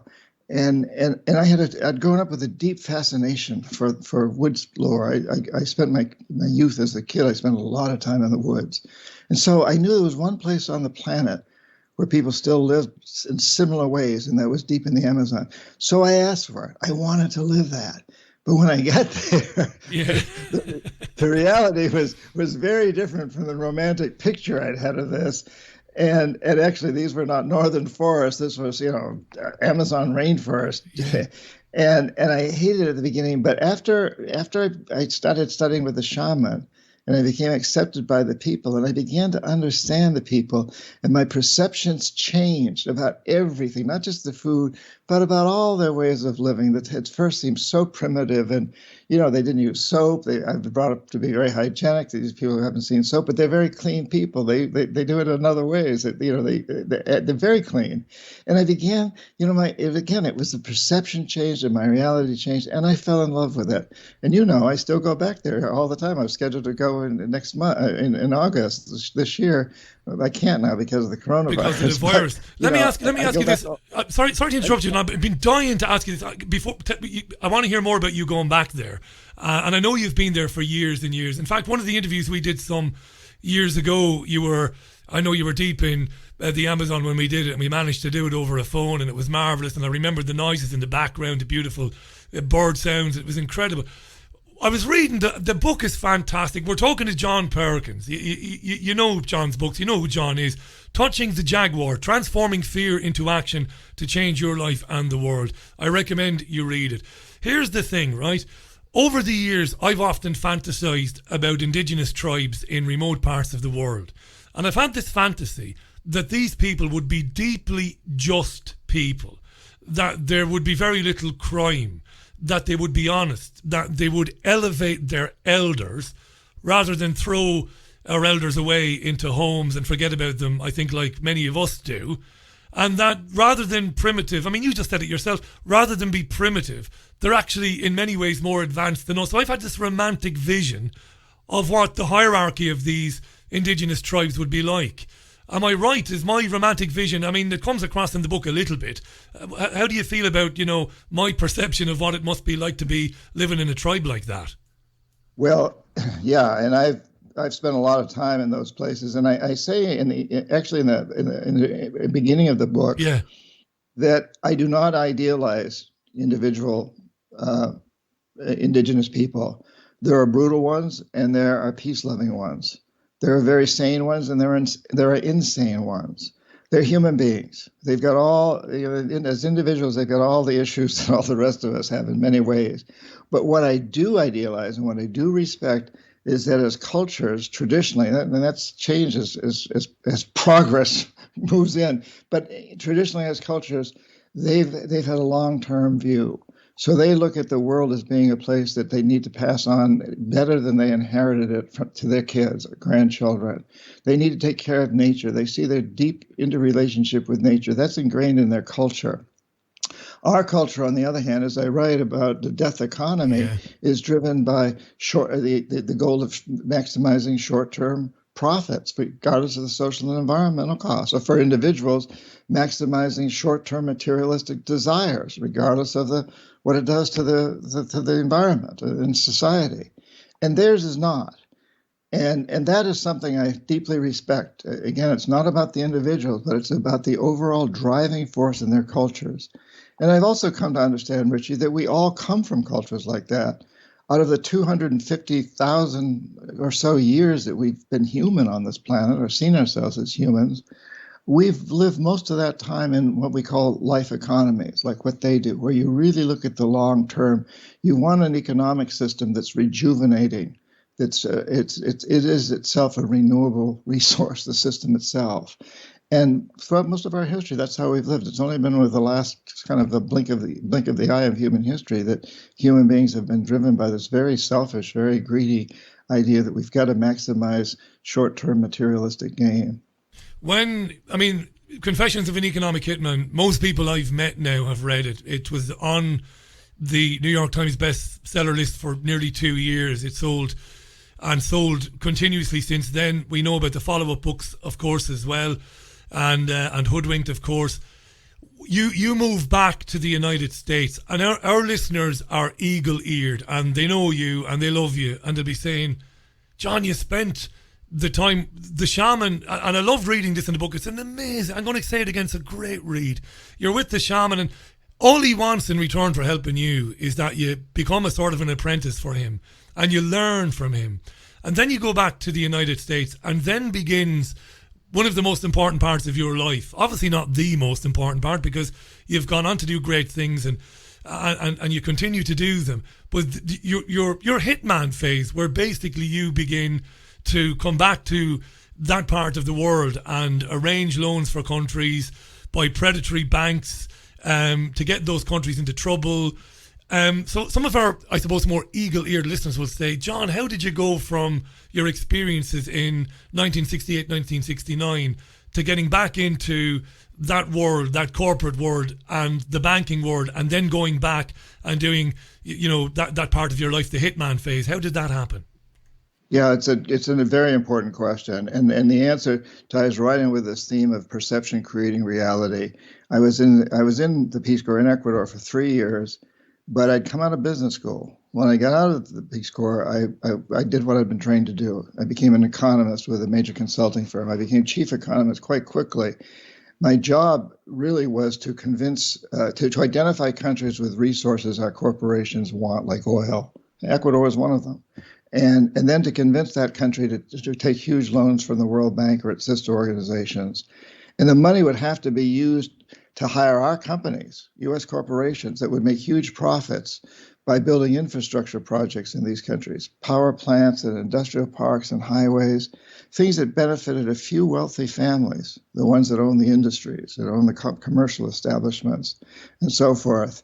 And I'd grown up with a deep fascination for woods lore. I spent my youth as a kid. I spent a lot of time in the woods. And so I knew there was one place on the planet where people still lived in similar ways, and that was deep in the Amazon. So I asked for it. I wanted to live that. But when I got there, the reality was very different from the romantic picture I'd had of this. And actually, these were not northern forests. This was, Amazon rainforest. and I hated it at the beginning. But after I started studying with the shaman, and I became accepted by the people, and I began to understand the people, and my perceptions changed about everything, not just the food, but about all their ways of living that at first seemed so primitive. And, they didn't use soap. I've been brought up to be very hygienic. These people who haven't seen soap, but they're very clean people. They do it in other ways. They're very clean. And I began, it was the perception changed and my reality changed, and I fell in love with it. And I still go back there all the time. I was scheduled to go in next month, in August this year. I can't now because of the coronavirus. Because of the virus. Let me ask you this. Sorry to interrupt you. I've been dying to ask you this. I want to hear more about you going back there. And I know you've been there for years and years. In fact, one of the interviews we did some years ago, I know you were deep in the Amazon when we did it, and we managed to do it over a phone, and it was marvelous. And I remember the noises in the background, the beautiful bird sounds. It was incredible. I was reading, the book is fantastic. We're talking to John Perkins. You know John's books. You know who John is. Touching the Jaguar, Transforming Fear into Action to Change Your Life and the World. I recommend you read it. Here's the thing, right? Over the years, I've often fantasized about indigenous tribes in remote parts of the world. And I've had this fantasy that these people would be deeply just people, that there would be very little crime, that they would be honest, that they would elevate their elders rather than throw our elders away into homes and forget about them, I think, like many of us do. And that rather than primitive, I mean, you just said it yourself, rather than be primitive, they're actually in many ways more advanced than us. So I've had this romantic vision of what the hierarchy of these indigenous tribes would be like. Am I right? Is my romantic vision, I mean, it comes across in the book a little bit. How do you feel about, my perception of what it must be like to be living in a tribe like that? Well, yeah, and I've spent a lot of time in those places, and I say in the beginning of the book that I do not idealize individual indigenous people. There are brutal ones, and there are peace-loving ones. There are very sane ones, and there are insane ones. They're human beings. They've got all, as individuals, they've got all the issues that all the rest of us have in many ways. But what I do idealize and what I do respect is that as cultures, traditionally, and that's changed as progress moves in, but traditionally as cultures, they've had a long-term view. So they look at the world as being a place that they need to pass on better than they inherited it to their kids or grandchildren. They need to take care of nature. They see their deep interrelationship with nature. That's ingrained in their culture. Our culture, on the other hand, as I write about the death economy, is driven by the goal of maximizing short-term profits, regardless of the social and environmental costs. So for individuals, maximizing short-term materialistic desires, regardless of what it does to the environment and society. And theirs is not. And that is something I deeply respect. Again, it's not about the individuals, but it's about the overall driving force in their cultures. And I've also come to understand, Richie, that we all come from cultures like that. Out of the 250,000 or so years that we've been human on this planet or seen ourselves as humans, we've lived most of that time in what we call life economies, like what they do, where you really look at the long term. You want an economic system that's rejuvenating, it is itself a renewable resource, the system itself. And throughout most of our history, that's how we've lived. It's only been with the last kind of the blink of the eye of human history that human beings have been driven by this very selfish, very greedy idea that we've got to maximize short-term materialistic gain. Confessions of an Economic Hitman, most people I've met now have read it. It was on the New York Times bestseller list for nearly 2 years. It sold continuously since then. We know about the follow-up books, of course, as well. And Hoodwinked, of course. You move back to the United States, and our listeners are eagle-eared, and they know you and they love you, and they'll be saying, John, you spent the time, the shaman, and I love reading this in the book. It's an amazing, I'm going to say it again, it's a great read. You're with the shaman, and all he wants in return for helping you is that you become a sort of an apprentice for him, and you learn from him. And then you go back to the United States, and then begins one of the most important parts of your life. Obviously not the most important part, because you've gone on to do great things and you continue to do them. But your Hitman phase, where basically you begin to come back to that part of the world and arrange loans for countries by predatory banks to get those countries into trouble. So some of our, I suppose, more eagle-eared listeners will say, John, how did you go from your experiences in 1968, 1969 to getting back into that world, that corporate world and the banking world, and then going back and doing, that part of your life, the Hitman phase? How did that happen? Yeah, it's a very important question, and the answer ties right in with this theme of perception creating reality. I was in the Peace Corps in Ecuador for 3 years. But I'd come out of business school. When I got out of the Peace Corps, I did what I'd been trained to do. I became an economist with a major consulting firm. I became chief economist quite quickly. My job really was to convince, to identify countries with resources our corporations want, like oil, Ecuador is one of them. And then to convince that country to take huge loans from the World Bank or its sister organizations. And the money would have to be used to hire our companies, U.S. corporations, that would make huge profits by building infrastructure projects in these countries, power plants and industrial parks and highways, things that benefited a few wealthy families, the ones that own the industries, that own the commercial establishments, and so forth.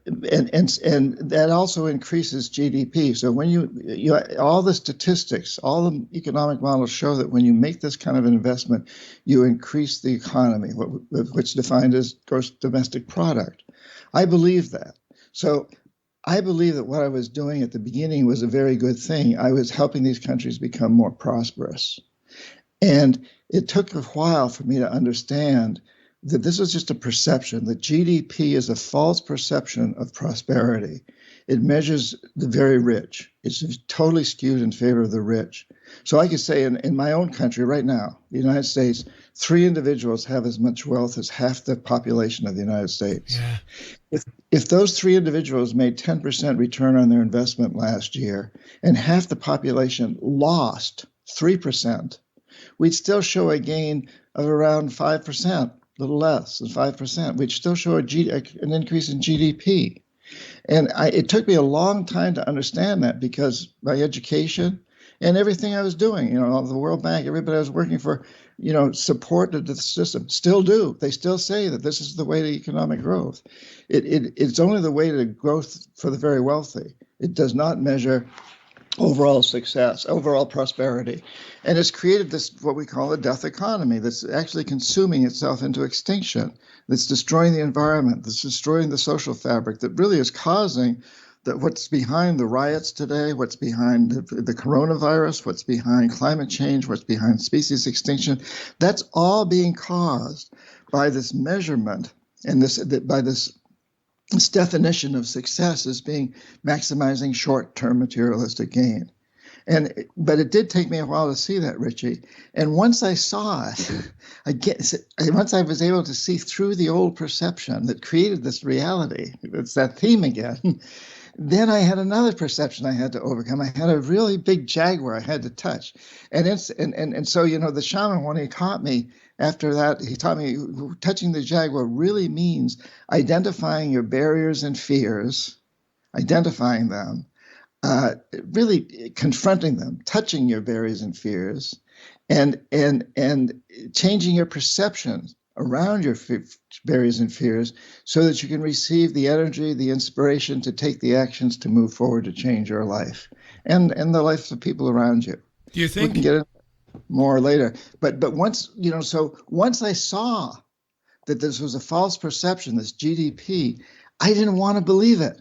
And that also increases GDP. So when you all the statistics, all the economic models show that when you make this kind of investment, you increase the economy, which is defined as gross domestic product. I believe that. So I believe that what I was doing at the beginning was a very good thing. I was helping these countries become more prosperous. And it took a while for me to understand that this is just a perception, that GDP is a false perception of prosperity. It measures the very rich. It's totally skewed in favor of the rich. So I could say in my own country right now, the United States, 3 individuals have as much wealth as half the population of the United States. Yeah. If those 3 individuals made 10% return on their investment last year and half the population lost 3%, we'd still show a gain of around 5%. A little less than 5%, which still show an increase in GDP. And it took me a long time to understand that because my education and everything I was doing, the World Bank, everybody I was working for, supported the system, still do. They still say that this is the way to economic growth. It's only the way to growth for the very wealthy. It does not measure overall success, overall prosperity. And it's created this, what we call a death economy, that's actually consuming itself into extinction, that's destroying the environment, that's destroying the social fabric, that really is causing what's behind the riots today, what's behind the coronavirus, what's behind climate change, what's behind species extinction. That's all being caused by this measurement and by this definition of success as being maximizing short-term materialistic gain. But it did take me a while to see that, Richie. And once I saw it, once I was able to see through the old perception that created this reality, it's that theme again, then I had another perception I had to overcome. I had a really big jaguar I had to touch. And so, the shaman, when he taught me, after that, he taught me touching the jaguar really means identifying your barriers and fears, identifying them, really confronting them, touching your barriers and fears, and changing your perceptions around your barriers and fears so that you can receive the energy, the inspiration to take the actions to move forward to change your life and the life of people around you. Do you think? We can get into more later. But once, so once I saw that this was a false perception, this GDP, I didn't want to believe it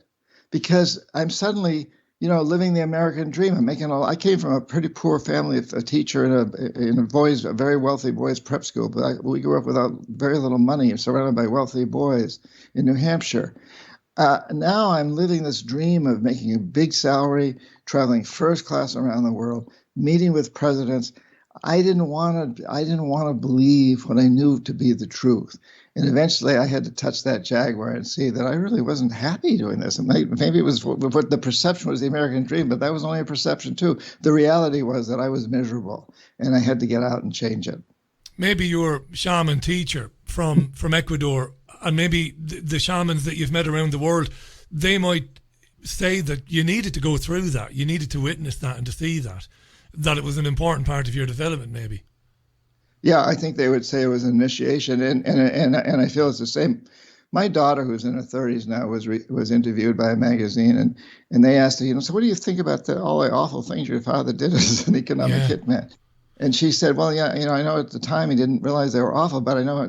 because I'm suddenly, living the American dream. I came from a pretty poor family, a teacher in a very wealthy boys' prep school, but we grew up without very little money, surrounded by wealthy boys in New Hampshire. Now I'm living this dream of making a big salary, traveling first class around the world, meeting with presidents. I didn't want to believe what I knew to be the truth. And eventually I had to touch that jaguar and see that I really wasn't happy doing this. And maybe it was what the perception was the American dream, but that was only a perception too. The reality was that I was miserable and I had to get out and change it. Maybe your shaman teacher from Ecuador and maybe the shamans that you've met around the world, they might say that you needed to go through that. You needed to witness that and to see that it was an important part of your development, maybe. Yeah, I think they would say it was an initiation, and I feel it's the same. My daughter, who's in her 30s now, was interviewed by a magazine, and they asked her, so what do you think about all the awful things your father did as an economic hitman? And she said, well, yeah, I know at the time he didn't realize they were awful, but I know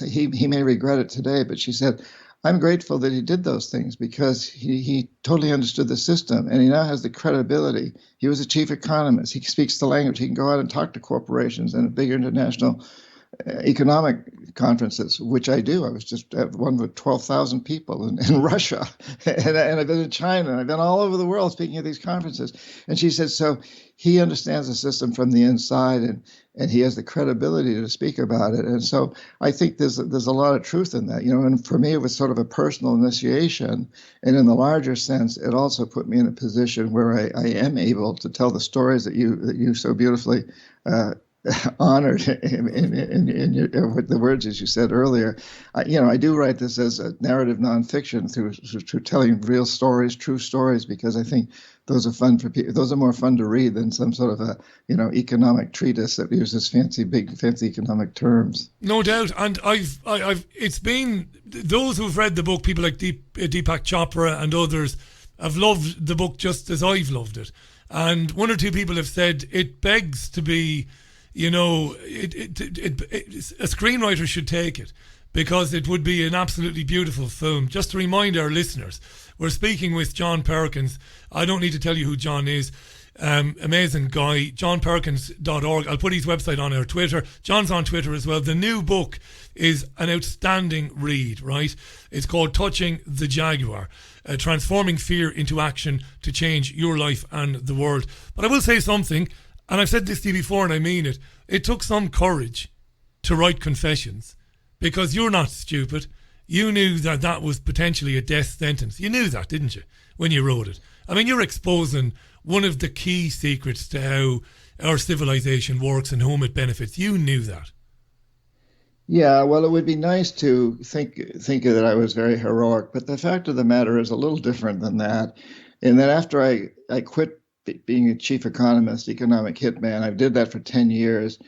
he may regret it today. But she said, I'm grateful that he did those things because he totally understood the system and he now has the credibility. He was a chief economist. He speaks the language. He can go out and talk to corporations and big international economic conferences, which I do. I was just at one with 12,000 people in Russia, and I've been in China, and I've been all over the world speaking at these conferences. And she said, so he understands the system from the inside, and he has the credibility to speak about it. And so I think there's a lot of truth in that, and for me, it was sort of a personal initiation. And in the larger sense, it also put me in a position where I am able to tell the stories that you so beautifully honored in the words, as you said earlier. I do write this as a narrative nonfiction through telling real stories, true stories, because I think those are fun for people. Those are more fun to read than some sort of a economic treatise that uses fancy economic terms. No doubt, and I've it's been those who've read the book, people like Deepak Chopra and others, have loved the book just as I've loved it. And one or two people have said it begs to be, a screenwriter should take it, because it would be an absolutely beautiful film. Just to remind our listeners, we're speaking with John Perkins. I don't need to tell you who John is. Amazing guy. JohnPerkins.org. I'll put his website on our Twitter. John's on Twitter as well. The new book is an outstanding read, right? It's called Touching the Jaguar, Transforming Fear into Action to Change Your Life and the World. But I will say something, and I've said this to you before and I mean it. It took some courage to write Confessions, because you're not stupid. You knew that was potentially a death sentence. You knew that, didn't you, when you wrote it? I mean, you're exposing one of the key secrets to how our civilization works and whom it benefits. You knew that. Yeah, well, it would be nice to think that I was very heroic, but the fact of the matter is a little different than that. And then after I quit being a chief economist, economic hitman, I did that for 10 years.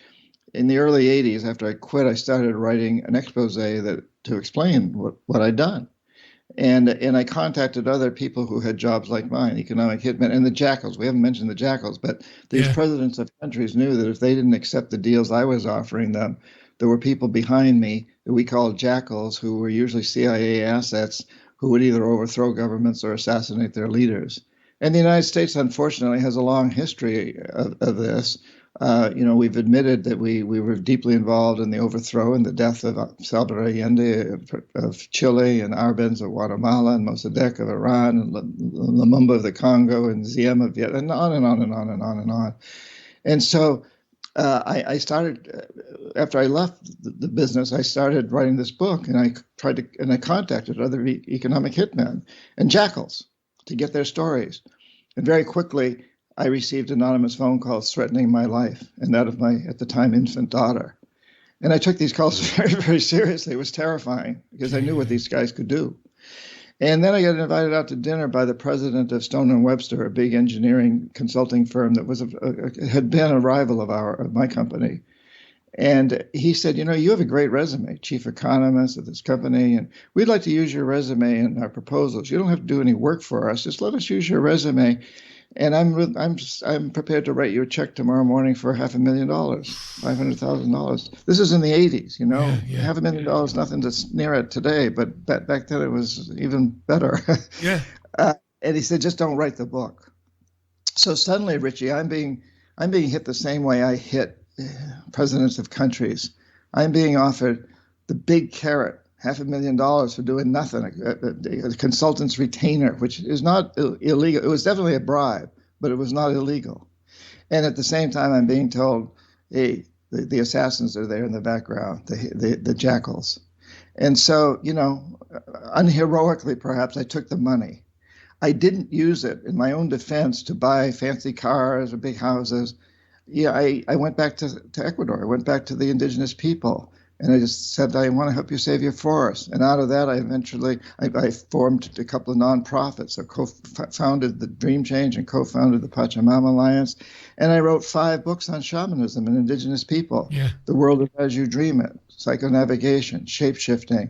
In the early 80s, after I quit, I started writing an expose to explain what I'd done. And I contacted other people who had jobs like mine, economic hitmen, and the jackals. We haven't mentioned the jackals, but these presidents of countries knew that if they didn't accept the deals I was offering them, there were people behind me that we called jackals, who were usually CIA assets, who would either overthrow governments or assassinate their leaders. And the United States, unfortunately, has a long history of this. We've admitted that we were deeply involved in the overthrow and the death of Salvador Allende of Chile, and Arbenz of Guatemala, and Mossadegh of Iran, and Lumumba of the Congo, and Diem of Vietnam, and on and on and on and on and on. And so I started, after I left the business, I started writing this book, and I contacted other economic hitmen and jackals to get their stories. And very quickly, I received anonymous phone calls threatening my life and that of my, at the time, infant daughter. And I took these calls very, very seriously. It was terrifying, because I knew what these guys could do. And then I got invited out to dinner by the president of Stone & Webster, a big engineering consulting firm that was had been a rival of my company. And he said, you have a great resume, chief economist of this company, and we'd like to use your resume in our proposals. You don't have to do any work for us. Just let us use your resume. And I'm prepared to write you a check tomorrow morning for $500,000, $500,000. This is in the 80s, $500,000, nothing to sneer at today, but back then it was even better. Yeah. And he said, just don't write the book. So suddenly, Richie, I'm being hit the same way I hit presidents of countries. I'm being offered the big carrot, $500,000 for doing nothing, a consultant's retainer, which is not illegal. It was definitely a bribe, but it was not illegal. And at the same time, I'm being told, hey, the assassins are there in the background, the jackals. And so, unheroically perhaps, I took the money. I didn't use it in my own defense to buy fancy cars or big houses. Yeah, I went back to Ecuador. I went back to the indigenous people. And I just said, I want to help you save your forest. And out of that, I formed a couple of nonprofits. I co-founded the Dream Change and co-founded the Pachamama Alliance. And I wrote 5 books on shamanism and indigenous people. Yeah. The World as You Dream It, Psychonavigation, Shape-Shifting.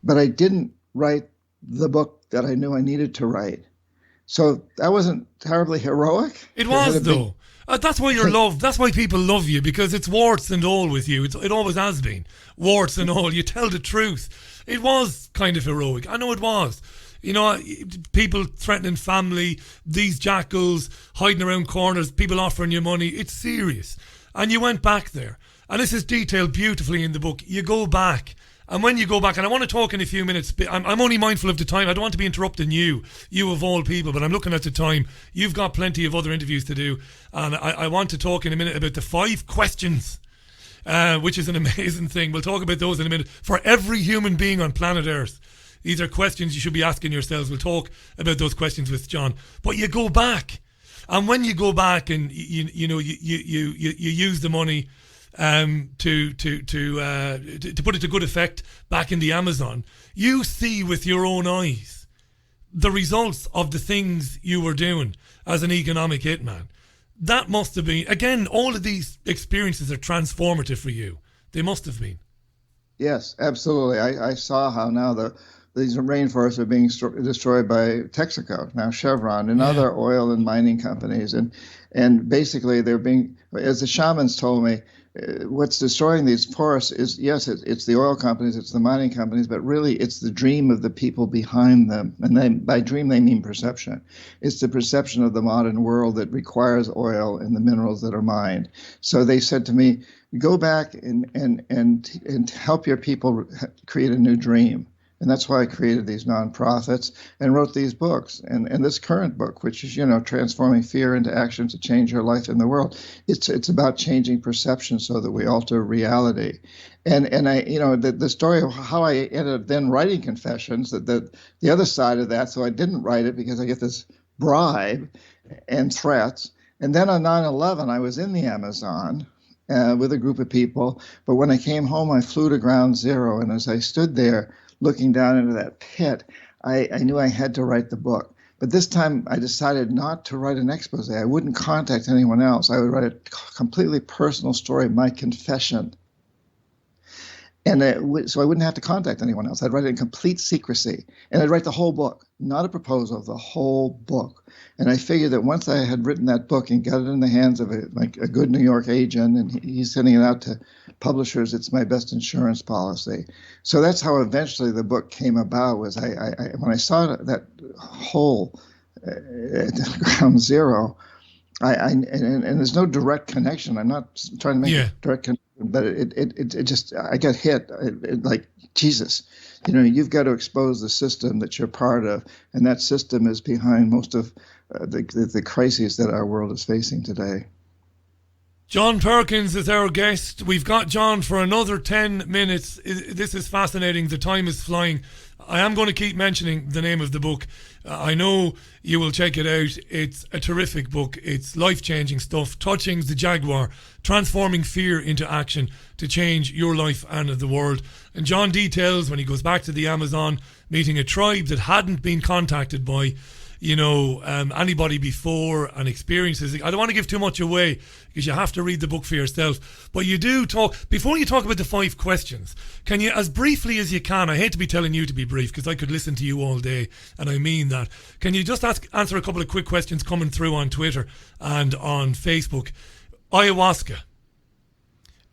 But I didn't write the book that I knew I needed to write. So that wasn't terribly heroic. It was, though. That's why you're loved. That's why people love you, because it's warts and all with you. It always has been. Warts and all. You tell the truth. It was kind of heroic. I know it was. People threatening family, these jackals hiding around corners, people offering you money. It's serious. And you went back there. and this is detailed beautifully in the book, you go back. And when you go back, and I want to talk in a few minutes, I'm only mindful of the time. I don't want to be interrupting you of all people, but I'm looking at the time. You've got plenty of other interviews to do. And I want to talk in a minute about the 5 questions, which is an amazing thing. We'll talk about those in a minute. For every human being on planet Earth, these are questions you should be asking yourselves. We'll talk about those questions with John. But you go back. And when you go back and you use the money to put it to good effect back in the Amazon, you see with your own eyes the results of the things you were doing as an economic hitman. That must have been, again, all of these experiences are transformative for you. They must have been. Yes, absolutely. I saw how now these rainforests are being destroyed by Texaco, now Chevron, and other oil and mining companies. And basically they're being, as the shamans told me, what's destroying these forests is, yes, it's the oil companies, it's the mining companies, but really it's the dream of the people behind them. And by dream, they mean perception. It's the perception of the modern world that requires oil and the minerals that are mined. So they said to me, go back and help your people create a new dream. And that's why I created these nonprofits and wrote these books. And this current book, which is, transforming fear into action to change your life in the world, it's about changing perception so that we alter reality. And I, the story of how I ended up then writing Confessions, that the other side of that, so I didn't write it because I get this bribe and threats. And then on 9/11, I was in the Amazon with a group of people. But when I came home, I flew to ground zero. And as I stood there, looking down into that pit, I knew I had to write the book. But this time I decided not to write an expose. I wouldn't contact anyone else. I would write a completely personal story, my confession. And so I wouldn't have to contact anyone else. I'd write it in complete secrecy. And I'd write the whole book, not a proposal, the whole book. And I figured that once I had written that book and got it in the hands of a good New York agent, and he's sending it out to publishers, it's my best insurance policy. So that's how eventually the book came about. Was I when I saw that hole at ground zero, and there's no direct connection. I'm not trying to make a direct connection, but it just, I got hit like, Jesus, you've got to expose the system that you're part of, and that system is behind most of the crises that our world is facing today. John Perkins is our guest. We've got John for another 10 minutes. This is fascinating. The time is flying. I am going to keep mentioning the name of the book. I know you will check it out. It's a terrific book. It's life-changing stuff. Touching the Jaguar, transforming fear into action to change your life and the world. And John details when he goes back to the Amazon, meeting a tribe that hadn't been contacted by anybody before, and experiences. I don't want to give too much away because you have to read the book for yourself. But you do talk, before you talk about the 5 questions, can you, as briefly as you can, I hate to be telling you to be brief because I could listen to you all day, and I mean that. Can you just answer a couple of quick questions coming through on Twitter and on Facebook? Ayahuasca.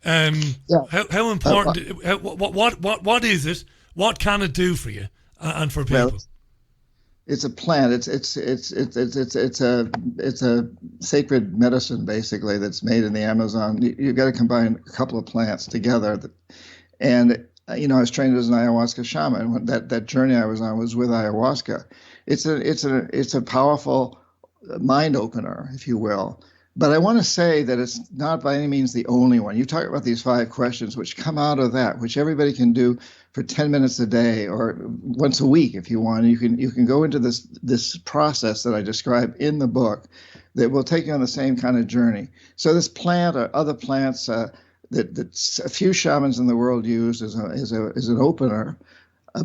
How important, what is it? What can it do for you and for people? Well, it's a plant. It's a sacred medicine basically that's made in the Amazon. You've got to combine a couple of plants together, and I was trained as an ayahuasca shaman. That journey I was on was with ayahuasca. It's a powerful mind opener, if you will. But I want to say that it's not by any means the only one. You talk about these 5 questions which come out of that, which everybody can do for 10 minutes a day or once a week if you want. You can go into this process that I describe in the book that will take you on the same kind of journey. So this plant or other plants that a few shamans in the world use as an opener.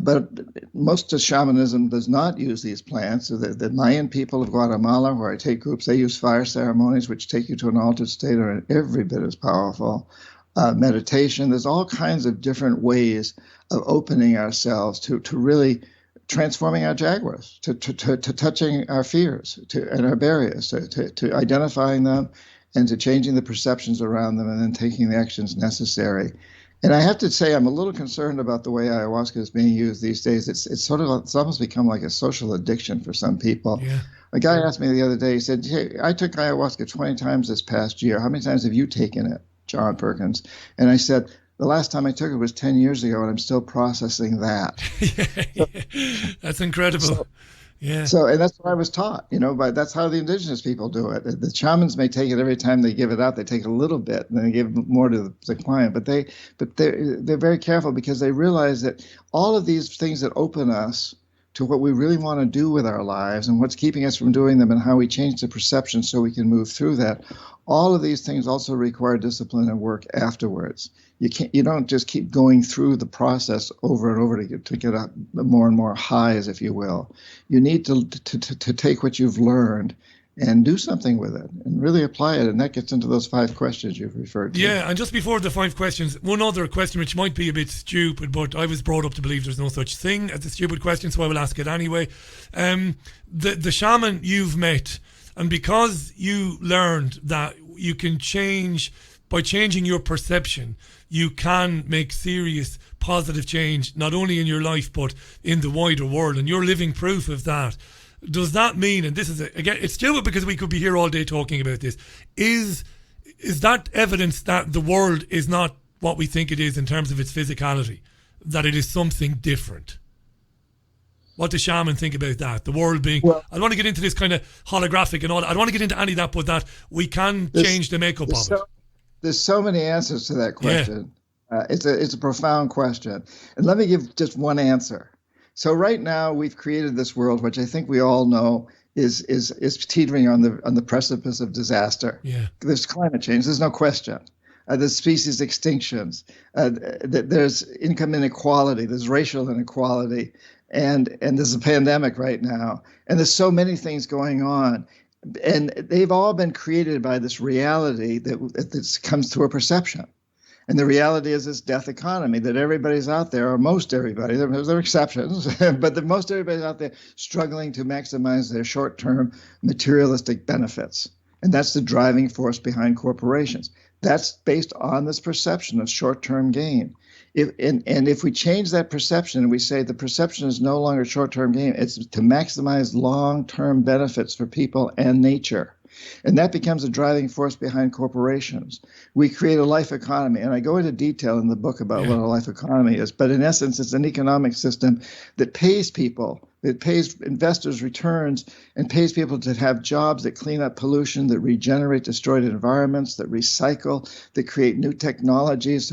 But most of shamanism does not use these plants. So the Mayan people of Guatemala, where I take groups, they use fire ceremonies, which take you to an altered state, are every bit as powerful. Meditation, there's all kinds of different ways of opening ourselves to really transforming our jaguars, to touching our fears and our barriers, to identifying them and to changing the perceptions around them and then taking the actions necessary. And I have to say, I'm a little concerned about the way ayahuasca is being used these days. It's almost become like a social addiction for some people. Yeah. A guy asked me the other day, he said, hey, I took ayahuasca 20 times this past year. How many times have you taken it? John Perkins. And I said, the last time I took it was 10 years ago, and I'm still processing that. That's incredible. So, and that's what I was taught, but that's how the indigenous people do it. The shamans may take it every time they give it out. They take a little bit and then they give more to the client. But they're very careful because they realize that all of these things that open us to what we really want to do with our lives and what's keeping us from doing them and how we change the perception so we can move through that. All of these things also require discipline and work afterwards. You don't just keep going through the process over and over to get up more and more highs, if you will. You need to take what you've learned and do something with it and really apply it. And that gets into those 5 questions you've referred to. Yeah, and just before the 5 questions, one other question which might be a bit stupid, but I was brought up to believe there's no such thing as a stupid question, so I will ask it anyway. The shaman you've met, and because you learned that you can change, by changing your perception, you can make serious positive change, not only in your life, but in the wider world. And you're living proof of that. Does that mean, and this is, again, it's stupid because we could be here all day talking about this, is that evidence that the world is not what we think it is in terms of its physicality, that it is something different? What does shaman think about that? The world being, I don't want to get into this kind of holographic and all that. I don't want to get into any of that, but that we can change the makeup of it. There's so many answers to that question. Yeah. It's a profound question. And let me give just one answer. So right now we've created this world, which I think we all know is teetering on the precipice of disaster. Yeah. There's climate change. There's no question. There's species extinctions. There's income inequality. There's racial inequality. And there's a pandemic right now. And there's so many things going on. And they've all been created by this reality that comes through a perception. And the reality is this death economy, that everybody's out there, or most everybody, there are exceptions, but most everybody's out there struggling to maximize their short-term materialistic benefits. And that's the driving force behind corporations. That's based on this perception of short-term gain. If we change that perception and we say the perception is no longer short-term gain, it's to maximize long-term benefits for people and nature. And that becomes a driving force behind corporations. We create a life economy, and I go into detail in the book about what a life economy is, but in essence, it's an economic system that pays people. It pays investors returns and pays people to have jobs that clean up pollution, that regenerate destroyed environments, that recycle, that create new technologies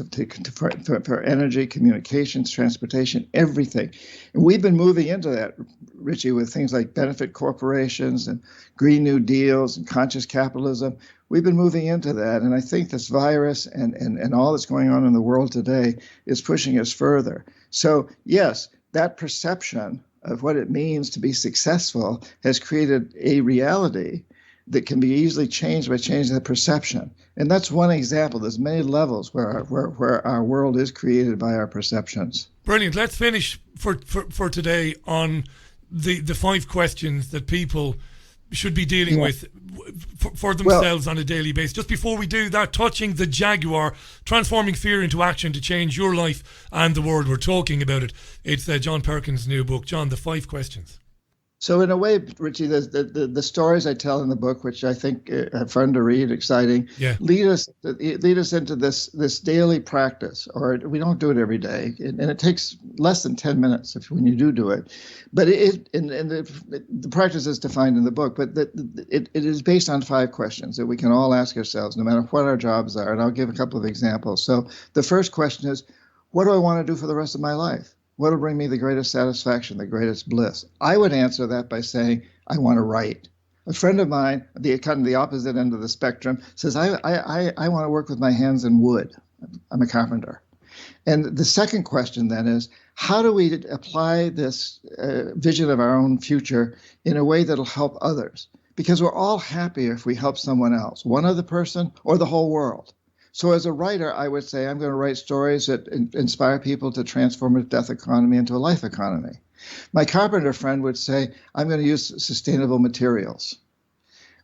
for energy, communications, transportation, everything. And we've been moving into that, Richie, with things like benefit corporations and Green New Deals and conscious capitalism. We've been moving into that. And I think this virus and all that's going on in the world today is pushing us further. So, yes, that perception of what it means to be successful has created a reality that can be easily changed by changing the perception. And that's one example. There's many levels where our world is created by our perceptions. Brilliant. Let's finish for today on the 5 questions that people should be dealing with for themselves on a daily basis. Just before we do that, touching the Jaguar, transforming fear into action to change your life and the world. We're talking about it. It's John Perkins' new book. John, the 5 questions. So in a way, Richie, the stories I tell in the book, which I think are fun to read, exciting, lead us into this daily practice. Or we don't do it every day, and it takes less than 10 minutes when you do it. But the practice is defined in the book, but it is based on 5 questions that we can all ask ourselves, no matter what our jobs are. And I'll give a couple of examples. So the first question is, what do I want to do for the rest of my life? What will bring me the greatest satisfaction, the greatest bliss? I would answer that by saying, I want to write. A friend of mine, kind of the opposite end of the spectrum, says, I want to work with my hands in wood. I'm a carpenter. And the second question then is, how do we apply this vision of our own future in a way that'll help others? Because we're all happier if we help someone else, one other person or the whole world. So as a writer, I would say I'm going to write stories that inspire people to transform a death economy into a life economy. My carpenter friend would say, I'm going to use sustainable materials.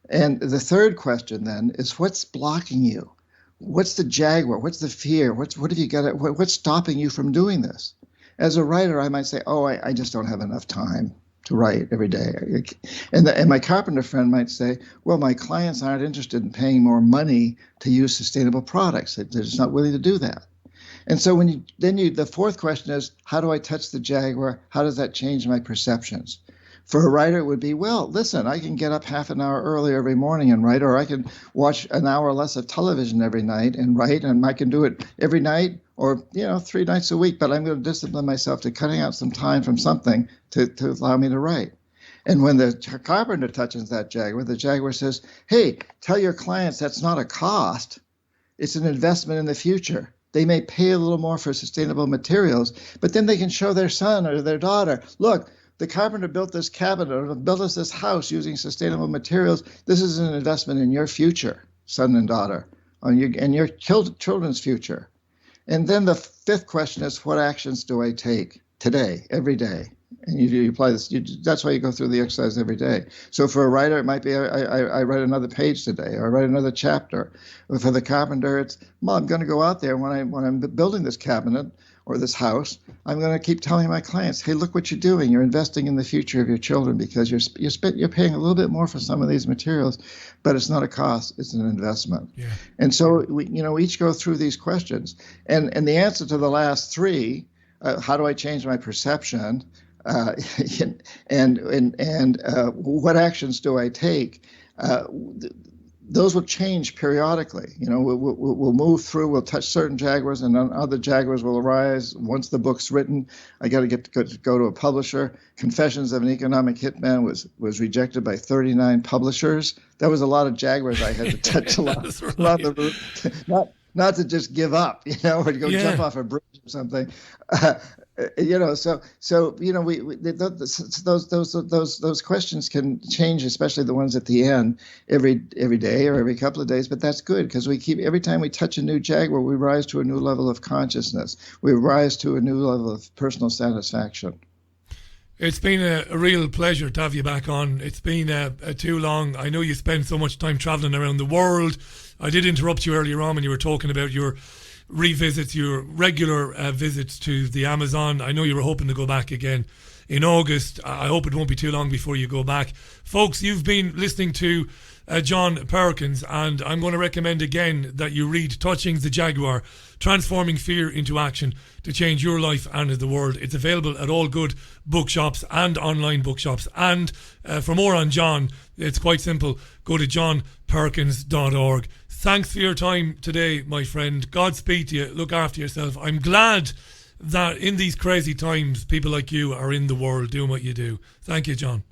And the third question then is, what's blocking you? What's the jaguar? What's the fear? What have you got? What's stopping you from doing this? As a writer, I might say, I just don't have enough time to write every day. And my carpenter friend might say, well, my clients aren't interested in paying more money to use sustainable products. They're just not willing to do that. And so the fourth question is, how do I touch the jaguar? How does that change my perceptions? For a writer, it would be, well, listen, I can get up half an hour earlier every morning and write, or I can watch an hour less of television every night and write, and I can do it every night or, 3 nights a week, but I'm going to discipline myself to cutting out some time from something to allow me to write. And when the carpenter touches that jaguar, the jaguar says, hey, tell your clients that's not a cost. It's an investment in the future. They may pay a little more for sustainable materials, but then they can show their son or their daughter, look, the carpenter built this cabinet or built us this house using sustainable materials. This is an investment in your future, son and daughter, and your children's future. And then the fifth question is, what actions do I take today, every day? And you apply this. That's why you go through the exercise every day. So for a writer, it might be I write another page today, or I write another chapter. Or for the carpenter, it's, well, I'm going to go out there when I'm building this cabinet or this house. I'm going to keep telling my clients, hey, look what you're doing. You're investing in the future of your children because you're paying a little bit more for some of these materials, but it's not a cost. It's an investment. Yeah. And so we each go through these questions, and the answer to the last three, how do I change my perception? And what actions do I take? Those will change periodically. We'll move through. We'll touch certain jaguars, and then other jaguars will arise. Once the book's written, I got to go to a publisher. Confessions of an Economic Hitman was rejected by 39 publishers. That was a lot of jaguars I had to touch. a lot of not to just give up, or to go jump off a bridge or something. Those questions can change, especially the ones at the end, every day or every couple of days. But that's good because every time we touch a new jaguar, we rise to a new level of consciousness. We rise to a new level of personal satisfaction. It's been a real pleasure to have you back on. It's been too long. I know you spend so much time traveling around the world. I did interrupt you earlier on when you were talking about your revisits, your regular visits to the Amazon. I know you were hoping to go back again in August. I hope it won't be too long before you go back. Folks, you've been listening to John Perkins, and I'm going to recommend again that you read Touching the Jaguar, Transforming Fear into Action to Change Your Life and the World. It's available at all good bookshops and online bookshops. And for more on John, it's quite simple. Go to johnperkins.org. Thanks for your time today, my friend. Godspeed to you. Look after yourself. I'm glad that in these crazy times, people like you are in the world doing what you do. Thank you, John.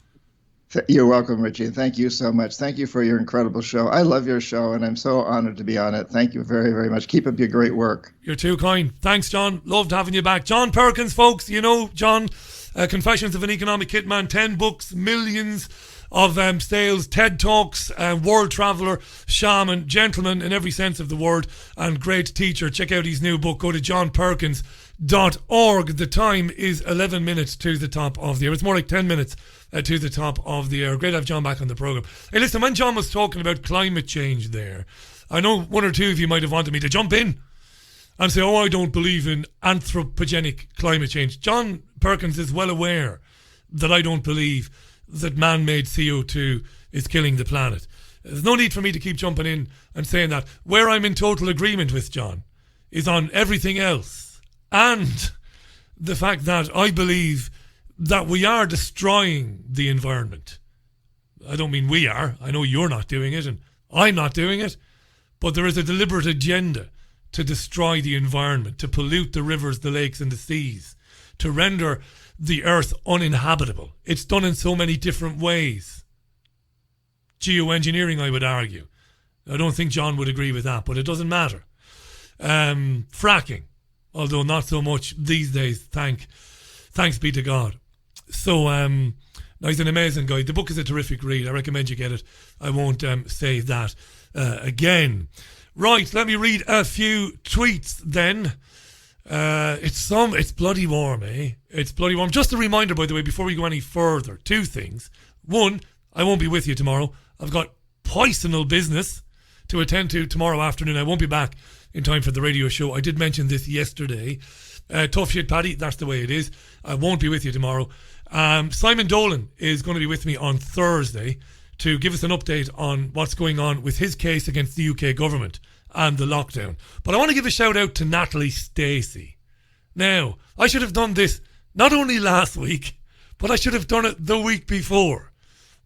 You're welcome, Richie. Thank you so much. Thank you for your incredible show. I love your show, and I'm so honored to be on it. Thank you very, very much. Keep up your great work. You're too kind. Thanks, John. Loved having you back. John Perkins, folks. You know, John, Confessions of an Economic Hitman, 10 books, millions of sales, TED Talks, world traveller, shaman, gentleman in every sense of the word, and great teacher. Check out his new book. Go to johnperkins.org. The time is 11 minutes to the top of the hour. It's more like 10 minutes to the top of the hour. Great to have John back on the programme. Hey, listen, when John was talking about climate change there, I know one or two of you might have wanted me to jump in and say, I don't believe in anthropogenic climate change. John Perkins is well aware that I don't believe that man-made CO2 is killing the planet. There's no need for me to keep jumping in and saying that. Where I'm in total agreement with John is on everything else, and the fact that I believe that we are destroying the environment. I don't mean we are. I know you're not doing it and I'm not doing it, but there is a deliberate agenda to destroy the environment, to pollute the rivers, the lakes and the seas, to render the earth uninhabitable. It's done in so many different ways. Geoengineering, I would argue. I don't think John would agree with that, but it doesn't matter. Fracking, although not so much these days, thanks be to God. So he's an amazing guy. The book is a terrific read. I recommend you get it. I won't say that again. Right, let me read a few tweets then. It's bloody warm, eh? It's bloody warm. Just a reminder, by the way, before we go any further, two things. One, I won't be with you tomorrow. I've got personal business to attend to tomorrow afternoon. I won't be back in time for the radio show. I did mention this yesterday. Tough shit, Paddy. That's the way it is. I won't be with you tomorrow. Simon Dolan is going to be with me on Thursday to give us an update on what's going on with his case against the UK government and the lockdown. But I want to give a shout out to Natalie Stacey. Now, I should have done this not only last week, but I should have done it the week before.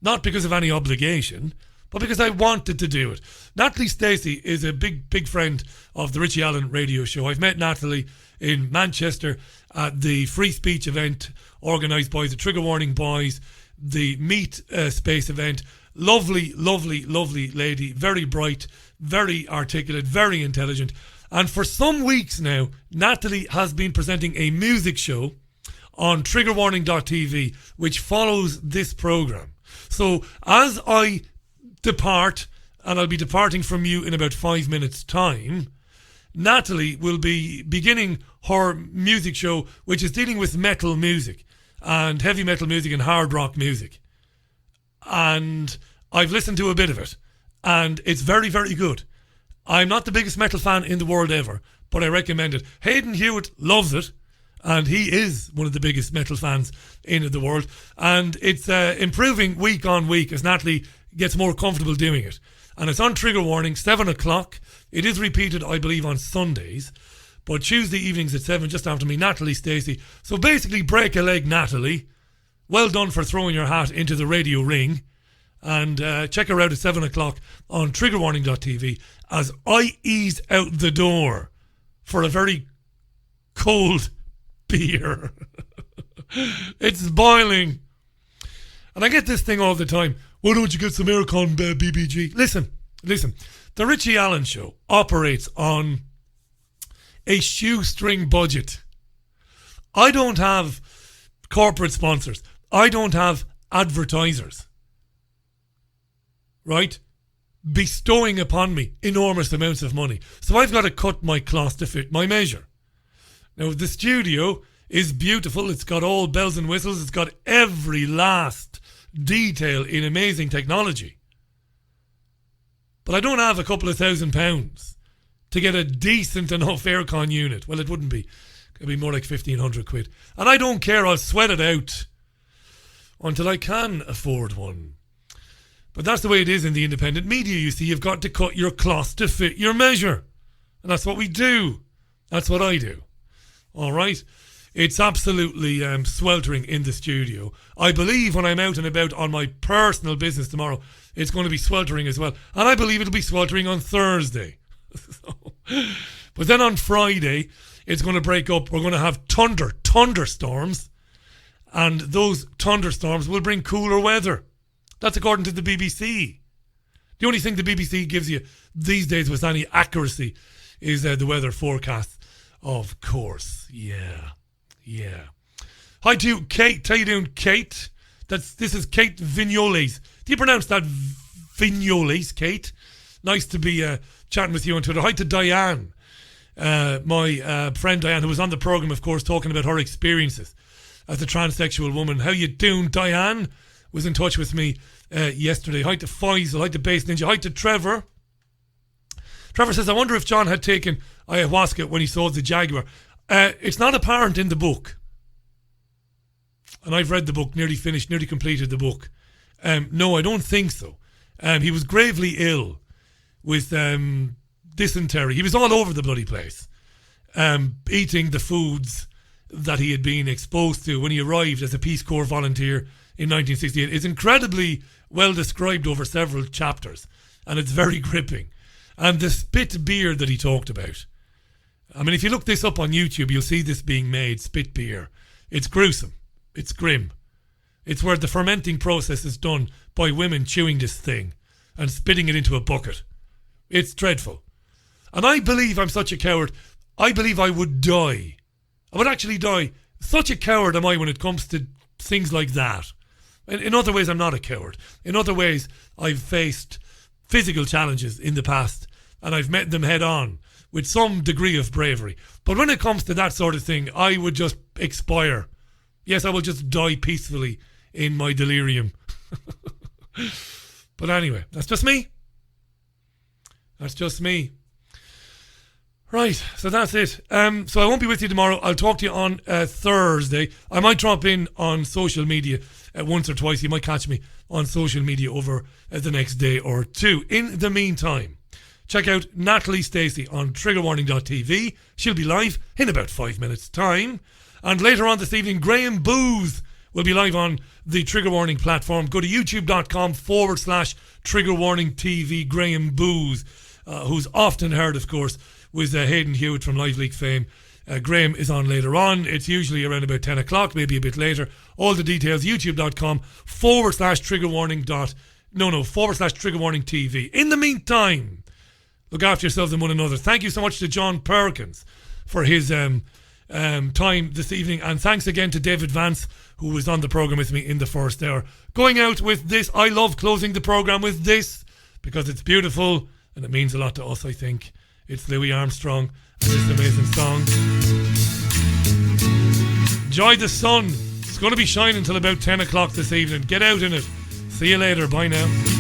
Not because of any obligation, but because I wanted to do it. Natalie Stacey is a big friend of the Richie Allen Radio Show. I've met Natalie in Manchester at the free speech event organised by the Trigger Warning Boys, the Meet Space event. Lovely lady, very bright, very articulate, very intelligent. And for some weeks now, Natalie has been presenting a music show on triggerwarning.tv, which follows this programme. So as I depart, and I'll be departing from you in about 5 minutes' time, Natalie will be beginning her music show, which is dealing with metal music and heavy metal music and hard rock music. And I've listened to a bit of it, and it's very, very good. I'm not the biggest metal fan in the world ever, but I recommend it. Hayden Hewitt loves it, and he is one of the biggest metal fans in the world. And it's improving week on week as Natalie gets more comfortable doing it. And it's on Trigger Warning, 7 o'clock. It is repeated, I believe, on Sundays. But Tuesday evenings at 7, just after me, Natalie Stacey. So basically, break a leg, Natalie. Well done for throwing your hat into the radio ring. And check her out at 7 o'clock on triggerwarning.tv as I ease out the door for a very cold beer. It's boiling. And I get this thing all the time. Why don't you get some aircon, BBG? Listen. The Richie Allen Show operates on a shoestring budget. I don't have corporate sponsors. I don't have advertisers. Right? Bestowing upon me enormous amounts of money. So I've got to cut my cloth to fit my measure. Now, the studio is beautiful. It's got all bells and whistles. It's got every last detail in amazing technology. But I don't have a couple of £1,000 to get a decent enough aircon unit. Well, it wouldn't be. It'd be more like 1,500 quid. And I don't care. I'll sweat it out until I can afford one. But that's the way it is in the independent media, you see. You've got to cut your cloth to fit your measure. And that's what we do. That's what I do. All right? It's absolutely sweltering in the studio. I believe when I'm out and about on my personal business tomorrow, it's going to be sweltering as well. And I believe it'll be sweltering on Thursday. But then on Friday, it's going to break up. We're going to have thunderstorms. And those thunderstorms will bring cooler weather. That's according to the BBC. The only thing the BBC gives you these days with any accuracy is the weather forecast. Of course. Yeah. Hi to Kate. How you doing, Kate? This is Kate Vignoles. Do you pronounce that Vignoles, Kate? Nice to be chatting with you on Twitter. Hi to Diane. My friend Diane, who was on the programme, of course, talking about her experiences as a transsexual woman. How you doing, Diane? Was in touch with me yesterday. Hi to Faisal, hi to Base Ninja, hi to Trevor. Trevor says, I wonder if John had taken ayahuasca when he saw the Jaguar. It's not apparent in the book. And I've read the book, nearly completed the book. No, I don't think so. He was gravely ill with dysentery. He was all over the bloody place, eating the foods that he had been exposed to when he arrived as a Peace Corps volunteer in 1968. It's incredibly well described over several chapters, and it's very gripping. And the spit beer that he talked about, I mean, if you look this up on YouTube, you'll see this being made, spit beer. It's gruesome. It's grim. It's where the fermenting process is done by women chewing this thing and spitting it into a bucket. It's dreadful. And I believe I'm such a coward. I believe I would die. I would actually die. Such a coward am I when it comes to things like that. In other ways, I'm not a coward. In other ways, I've faced physical challenges in the past and I've met them head on with some degree of bravery. But when it comes to that sort of thing, I would just expire. Yes, I will just die peacefully in my delirium. But anyway, that's just me. That's just me. Right, so that's it. So I won't be with you tomorrow. I'll talk to you on Thursday. I might drop in on social media once or twice. You might catch me on social media over the next day or two. In the meantime, check out Natalie Stacey on triggerwarning.tv. She'll be live in about 5 minutes' time. And later on this evening, Graham Booth will be live on the Trigger Warning platform. Go to youtube.com/Trigger Warning TV. Graham Booth, who's often heard, of course, with Hayden Hewitt from Live Leak fame. Graham is on later on. It's usually around about 10 o'clock, maybe a bit later. All the details, youtube.com/Trigger Warning /Trigger Warning TV. In the meantime, look after yourselves and one another. Thank you so much to John Perkins for his time this evening. And thanks again to David Vance, who was on the programme with me in the first hour. Going out with this, I love closing the programme with this because it's beautiful and it means a lot to us, I think. It's Louis Armstrong and this amazing song. Enjoy the sun. It's going to be shining until about 10 o'clock this evening. Get out in it. See you later. Bye now.